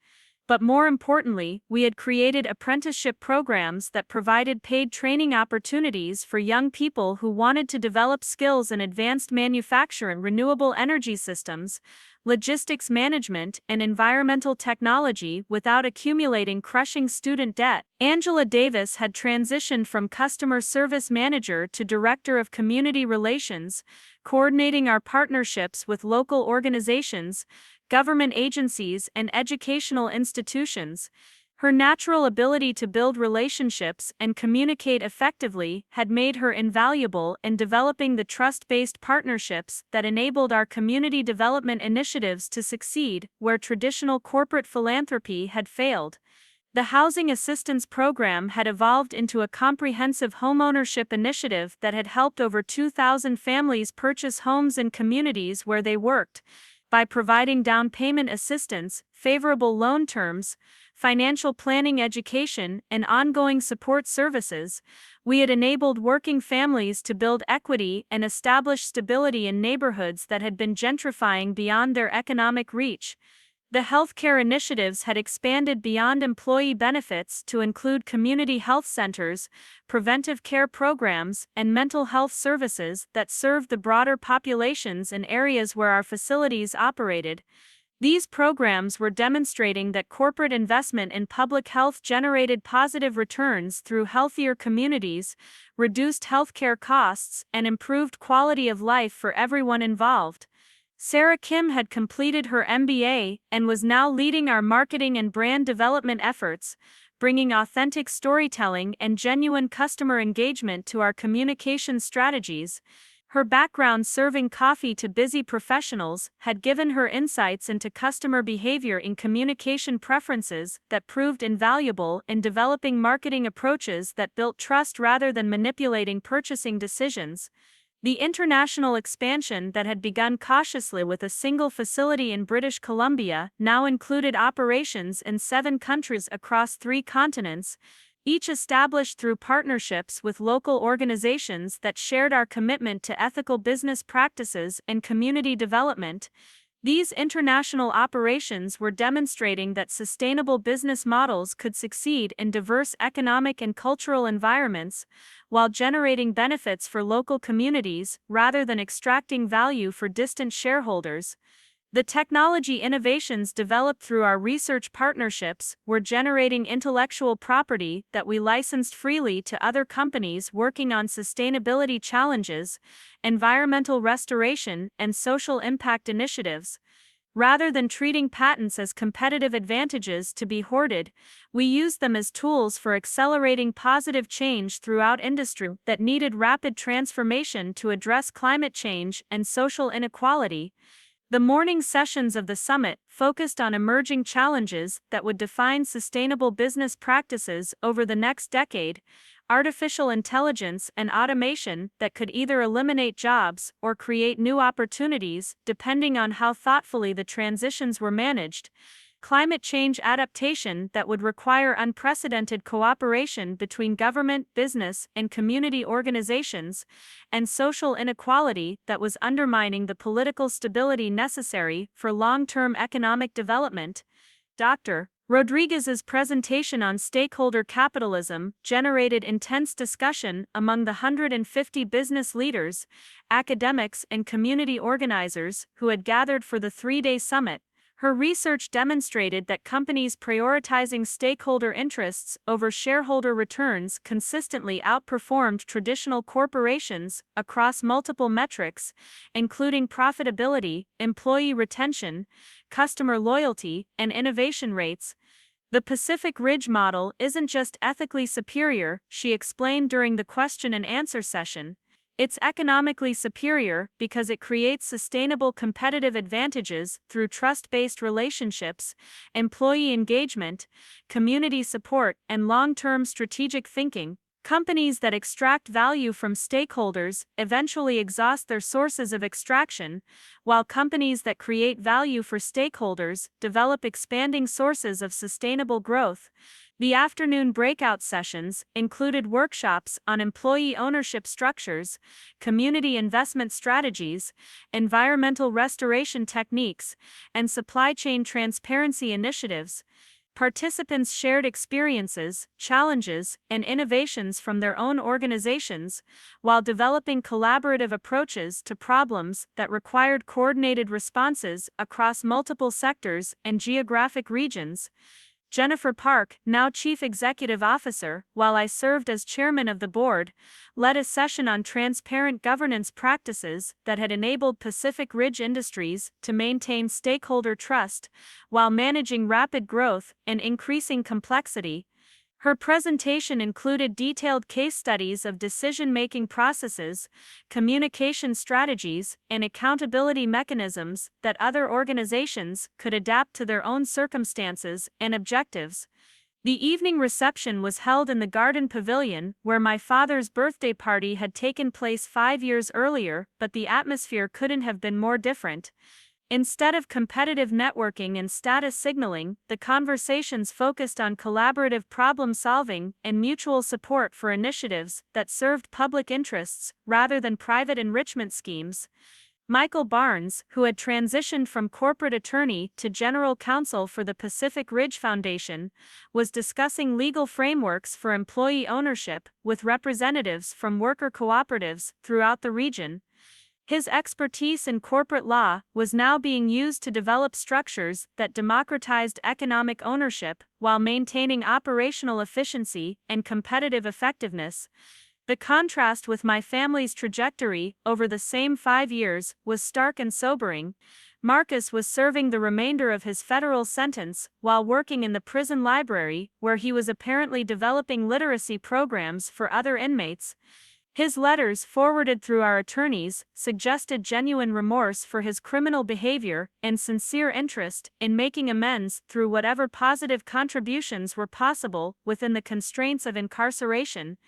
But more importantly, we had created apprenticeship programs that provided paid training opportunities for young people who wanted to develop skills in advanced manufacturing, renewable energy systems, logistics management, and environmental technology without accumulating crushing student debt. Angela Davis had transitioned from customer service manager to director of community relations, coordinating our partnerships with local organizations, government agencies, and educational institutions. Her natural ability to build relationships and communicate effectively had made her invaluable in developing the trust-based partnerships that enabled our community development initiatives to succeed where traditional corporate philanthropy had failed. The Housing Assistance Program had evolved into a comprehensive homeownership initiative that had helped over 2,000 families purchase homes in communities where they worked. By providing down payment assistance, favorable loan terms, financial planning education, and ongoing support services, we had enabled working families to build equity and establish stability in neighborhoods that had been gentrifying beyond their economic reach. The healthcare initiatives had expanded beyond employee benefits to include community health centers, preventive care programs, and mental health services that served the broader populations in areas where our facilities operated. These programs were demonstrating that corporate investment in public health generated positive returns through healthier communities, reduced healthcare costs, and improved quality of life for everyone involved. Sarah Kim had completed her MBA and was now leading our marketing and brand development efforts, bringing authentic storytelling and genuine customer engagement to our communication strategies. Her background serving coffee to busy professionals had given her insights into customer behavior and communication preferences that proved invaluable in developing marketing approaches that built trust rather than manipulating purchasing decisions. The international expansion that had begun cautiously with a single facility in British Columbia now included operations in 7 countries across 3 continents. each established through partnerships with local organizations that shared our commitment to ethical business practices and community development. These international operations were demonstrating that sustainable business models could succeed in diverse economic and cultural environments, while generating benefits for local communities rather than extracting value for distant shareholders. The technology innovations developed through our research partnerships were generating intellectual property that we licensed freely to other companies working on sustainability challenges, environmental restoration, and social impact initiatives. Rather than treating patents as competitive advantages to be hoarded, we used them as tools for accelerating positive change throughout industry that needed rapid transformation to address climate change and social inequality. The morning sessions of the summit focused on emerging challenges that would define sustainable business practices over the next decade: artificial intelligence and automation that could either eliminate jobs or create new opportunities depending on how thoughtfully the transitions were managed; climate change adaptation that would require unprecedented cooperation between government, business, and community organizations; and social inequality that was undermining the political stability necessary for long-term economic development. Dr. Rodriguez's presentation on stakeholder capitalism generated intense discussion among the 150 business leaders, academics, and community organizers who had gathered for the three-day summit. Her research demonstrated that companies prioritizing stakeholder interests over shareholder returns consistently outperformed traditional corporations across multiple metrics, including profitability, employee retention, customer loyalty, and innovation rates. The Pacific Ridge model isn't just ethically superior, she explained during the question and answer session. It's economically superior because it creates sustainable competitive advantages through trust-based relationships, employee engagement, community support, and long-term strategic thinking. Companies that extract value from stakeholders eventually exhaust their sources of extraction, while companies that create value for stakeholders develop expanding sources of sustainable growth. The afternoon breakout sessions included workshops on employee ownership structures, community investment strategies, environmental restoration techniques, and supply chain transparency initiatives. Participants shared experiences, challenges, and innovations from their own organizations, while developing collaborative approaches to problems that required coordinated responses across multiple sectors and geographic regions. Jennifer Park, now Chief Executive Officer, while I served as Chairman of the Board, led a session on transparent governance practices that had enabled Pacific Ridge Industries to maintain stakeholder trust while managing rapid growth and increasing complexity. Her presentation included detailed case studies of decision-making processes, communication strategies, and accountability mechanisms that other organizations could adapt to their own circumstances and objectives. The evening reception was held in the Garden Pavilion, where my father's birthday party had taken place 5 years earlier, but the atmosphere couldn't have been more different. Instead of competitive networking and status signaling, the conversations focused on collaborative problem-solving and mutual support for initiatives that served public interests rather than private enrichment schemes. Michael Barnes, who had transitioned from corporate attorney to general counsel for the Pacific Ridge Foundation, was discussing legal frameworks for employee ownership with representatives from worker cooperatives throughout the region. His expertise in corporate law was now being used to develop structures that democratized economic ownership while maintaining operational efficiency and competitive effectiveness. The contrast with my family's trajectory over the same 5 years was stark and sobering. Marcus was serving the remainder of his federal sentence while working in the prison library, where he was apparently developing literacy programs for other inmates. His letters, forwarded through our attorneys, suggested genuine remorse for his criminal behavior and sincere interest in making amends through whatever positive contributions were possible within the constraints of incarceration.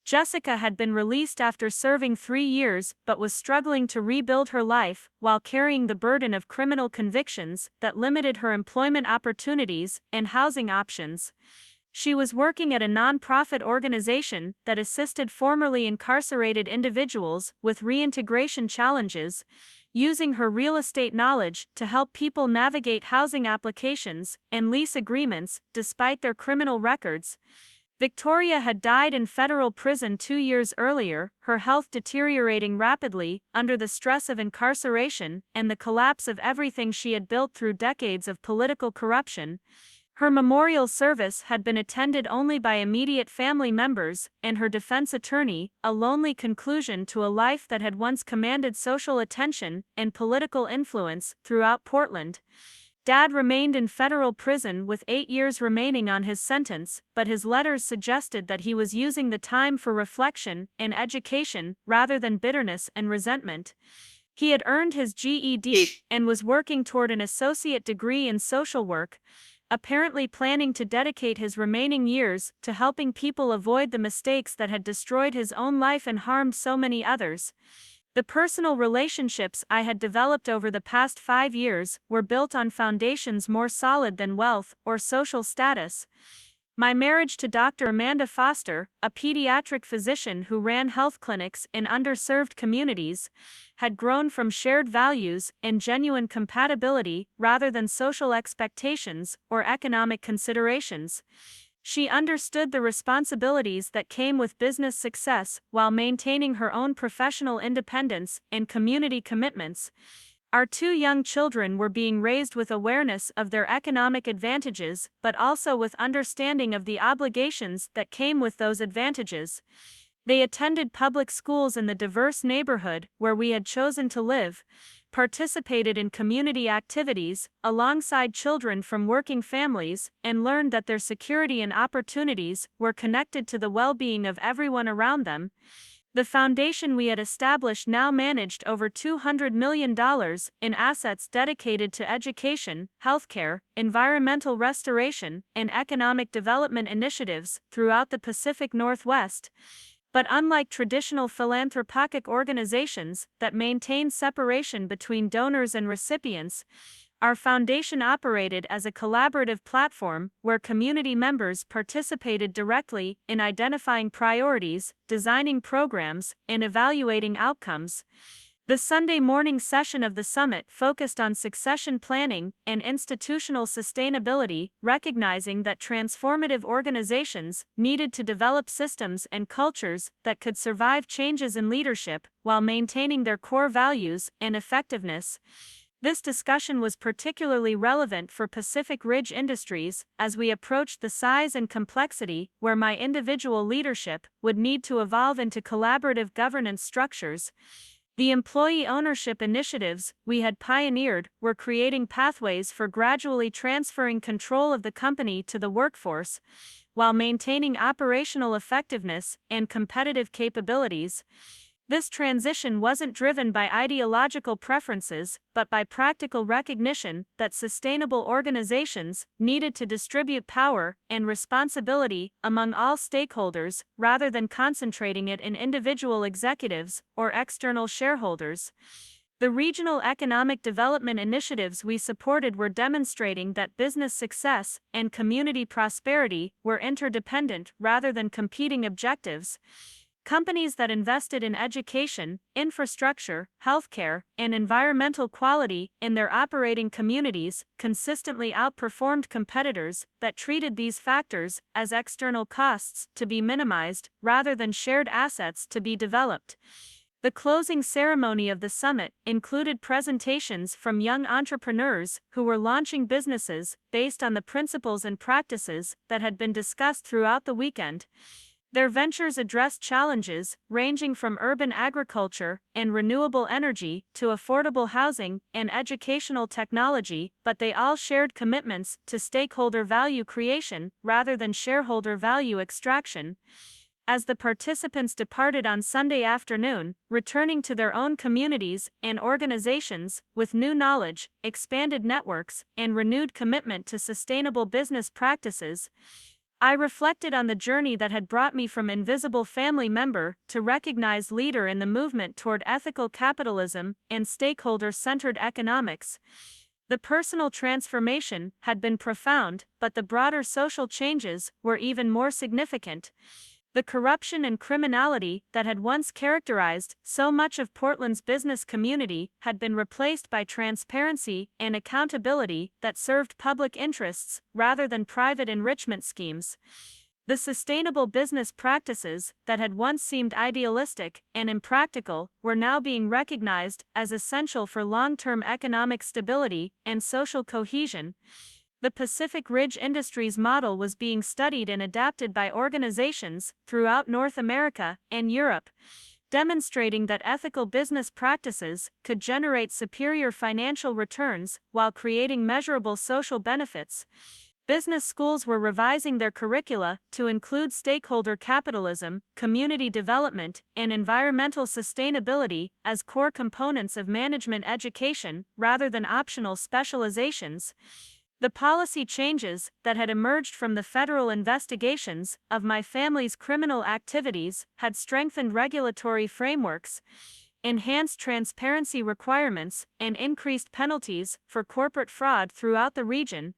Jessica had been released after serving 3 years but was struggling to rebuild her life while carrying the burden of criminal convictions that limited her employment opportunities and housing options. She was working at a nonprofit organization that assisted formerly incarcerated individuals with reintegration challenges, using her real estate knowledge to help people navigate housing applications and lease agreements despite their criminal records. Victoria had died in federal prison 2 years earlier, her health deteriorating rapidly under the stress of incarceration and the collapse of everything she had built through decades of political corruption. Her memorial service had been attended only by immediate family members and her defense attorney, a lonely conclusion to a life that had once commanded social attention and political influence throughout Portland. Dad remained in federal prison with 8 years remaining on his sentence, but his letters suggested that he was using the time for reflection and education rather than bitterness and resentment. He had earned his GED and was working toward an associate degree in social work, apparently planning to dedicate his remaining years to helping people avoid the mistakes that had destroyed his own life and harmed so many others. The personal relationships I had developed over the past 5 years were built on foundations more solid than wealth or social status. My marriage to Dr. Amanda Foster, a pediatric physician who ran health clinics in underserved communities, had grown from shared values and genuine compatibility rather than social expectations or economic considerations. She understood the responsibilities that came with business success while maintaining her own professional independence and community commitments. Our 2 young children were being raised with awareness of their economic advantages, but also with understanding of the obligations that came with those advantages. They attended public schools in the diverse neighborhood where we had chosen to live, participated in community activities alongside children from working families, and learned that their security and opportunities were connected to the well-being of everyone around them. The foundation we had established now managed over $200 million in assets dedicated to education, healthcare, environmental restoration, and economic development initiatives throughout the Pacific Northwest. But unlike traditional philanthropic organizations that maintain separation between donors and recipients, our foundation operated as a collaborative platform where community members participated directly in identifying priorities, designing programs, and evaluating outcomes. The Sunday morning session of the summit focused on succession planning and institutional sustainability, recognizing that transformative organizations needed to develop systems and cultures that could survive changes in leadership while maintaining their core values and effectiveness. This discussion was particularly relevant for Pacific Ridge Industries as we approached the size and complexity where my individual leadership would need to evolve into collaborative governance structures. The employee ownership initiatives we had pioneered were creating pathways for gradually transferring control of the company to the workforce, while maintaining operational effectiveness and competitive capabilities. This transition wasn't driven by ideological preferences, but by practical recognition that sustainable organizations needed to distribute power and responsibility among all stakeholders rather than concentrating it in individual executives or external shareholders. The regional economic development initiatives we supported were demonstrating that business success and community prosperity were interdependent rather than competing objectives. Companies that invested in education, infrastructure, healthcare, and environmental quality in their operating communities consistently outperformed competitors that treated these factors as external costs to be minimized rather than shared assets to be developed. The closing ceremony of the summit included presentations from young entrepreneurs who were launching businesses based on the principles and practices that had been discussed throughout the weekend. Their ventures addressed challenges ranging from urban agriculture and renewable energy to affordable housing and educational technology, but they all shared commitments to stakeholder value creation rather than shareholder value extraction. As the participants departed on Sunday afternoon, returning to their own communities and organizations with new knowledge, expanded networks, and renewed commitment to sustainable business practices, I reflected on the journey that had brought me from invisible family member to recognized leader in the movement toward ethical capitalism and stakeholder-centered economics. The personal transformation had been profound, but the broader social changes were even more significant. The corruption and criminality that had once characterized so much of Portland's business community had been replaced by transparency and accountability that served public interests rather than private enrichment schemes. The sustainable business practices that had once seemed idealistic and impractical were now being recognized as essential for long-term economic stability and social cohesion. The Pacific Ridge Industries model was being studied and adapted by organizations throughout North America and Europe, demonstrating that ethical business practices could generate superior financial returns while creating measurable social benefits. Business schools were revising their curricula to include stakeholder capitalism, community development, and environmental sustainability as core components of management education rather than optional specializations. The policy changes that had emerged from the federal investigations of my family's criminal activities had strengthened regulatory frameworks, enhanced transparency requirements, and increased penalties for corporate fraud throughout the region.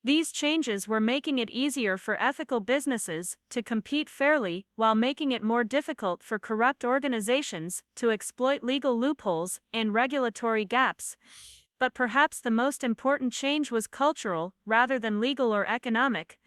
These changes were making it easier for ethical businesses to compete fairly while making it more difficult for corrupt organizations to exploit legal loopholes and regulatory gaps. But perhaps the most important change was cultural rather than legal or economic.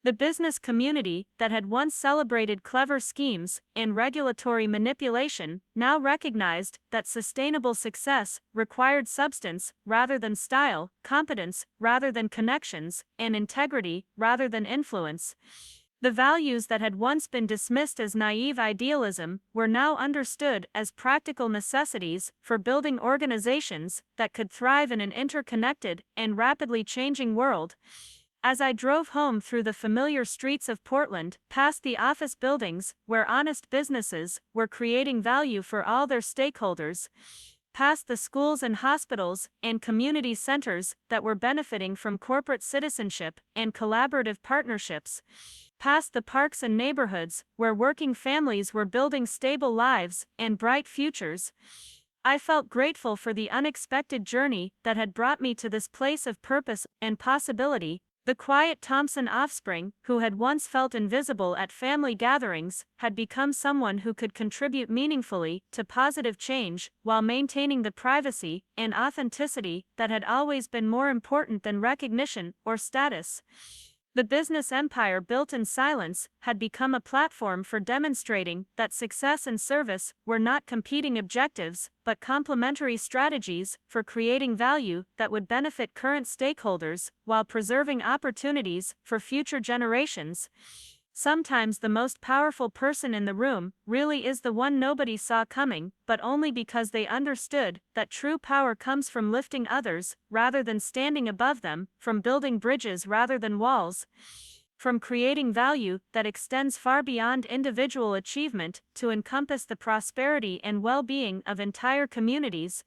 The business community that had once celebrated clever schemes and regulatory manipulation now recognized that sustainable success required substance rather than style, competence rather than connections, and integrity rather than influence. The values that had once been dismissed as naive idealism were now understood as practical necessities for building organizations that could thrive in an interconnected and rapidly changing world. As I drove home through the familiar streets of Portland, past the office buildings where honest businesses were creating value for all their stakeholders, past the schools and hospitals and community centers that were benefiting from corporate citizenship and collaborative partnerships, past the parks and neighborhoods where working families were building stable lives and bright futures, I felt grateful for the unexpected journey that had brought me to this place of purpose and possibility. The quiet Thompson offspring, who had once felt invisible at family gatherings, had become someone who could contribute meaningfully to positive change while maintaining the privacy and authenticity that had always been more important than recognition or status. The business empire built in silence had become a platform for demonstrating that success and service were not competing objectives but complementary strategies for creating value that would benefit current stakeholders while preserving opportunities for future generations. Sometimes the most powerful person in the room really is the one nobody saw coming, but only because they understood that true power comes from lifting others rather than standing above them, from building bridges rather than walls, from creating value that extends far beyond individual achievement to encompass the prosperity and well-being of entire communities.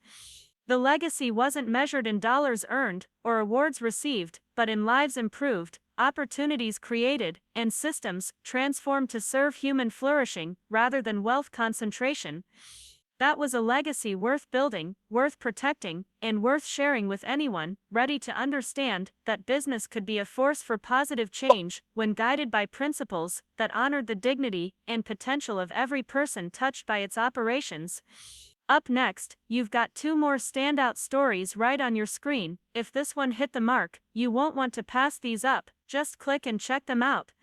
The legacy wasn't measured in dollars earned or awards received, but in lives improved, opportunities created, and systems transformed to serve human flourishing rather than wealth concentration. That was a legacy worth building, worth protecting, and worth sharing with anyone ready to understand that business could be a force for positive change when guided by principles that honored the dignity and potential of every person touched by its operations. Up next, you've got two more standout stories right on your screen. If this one hit the mark, you won't want to pass these up, just click and check them out.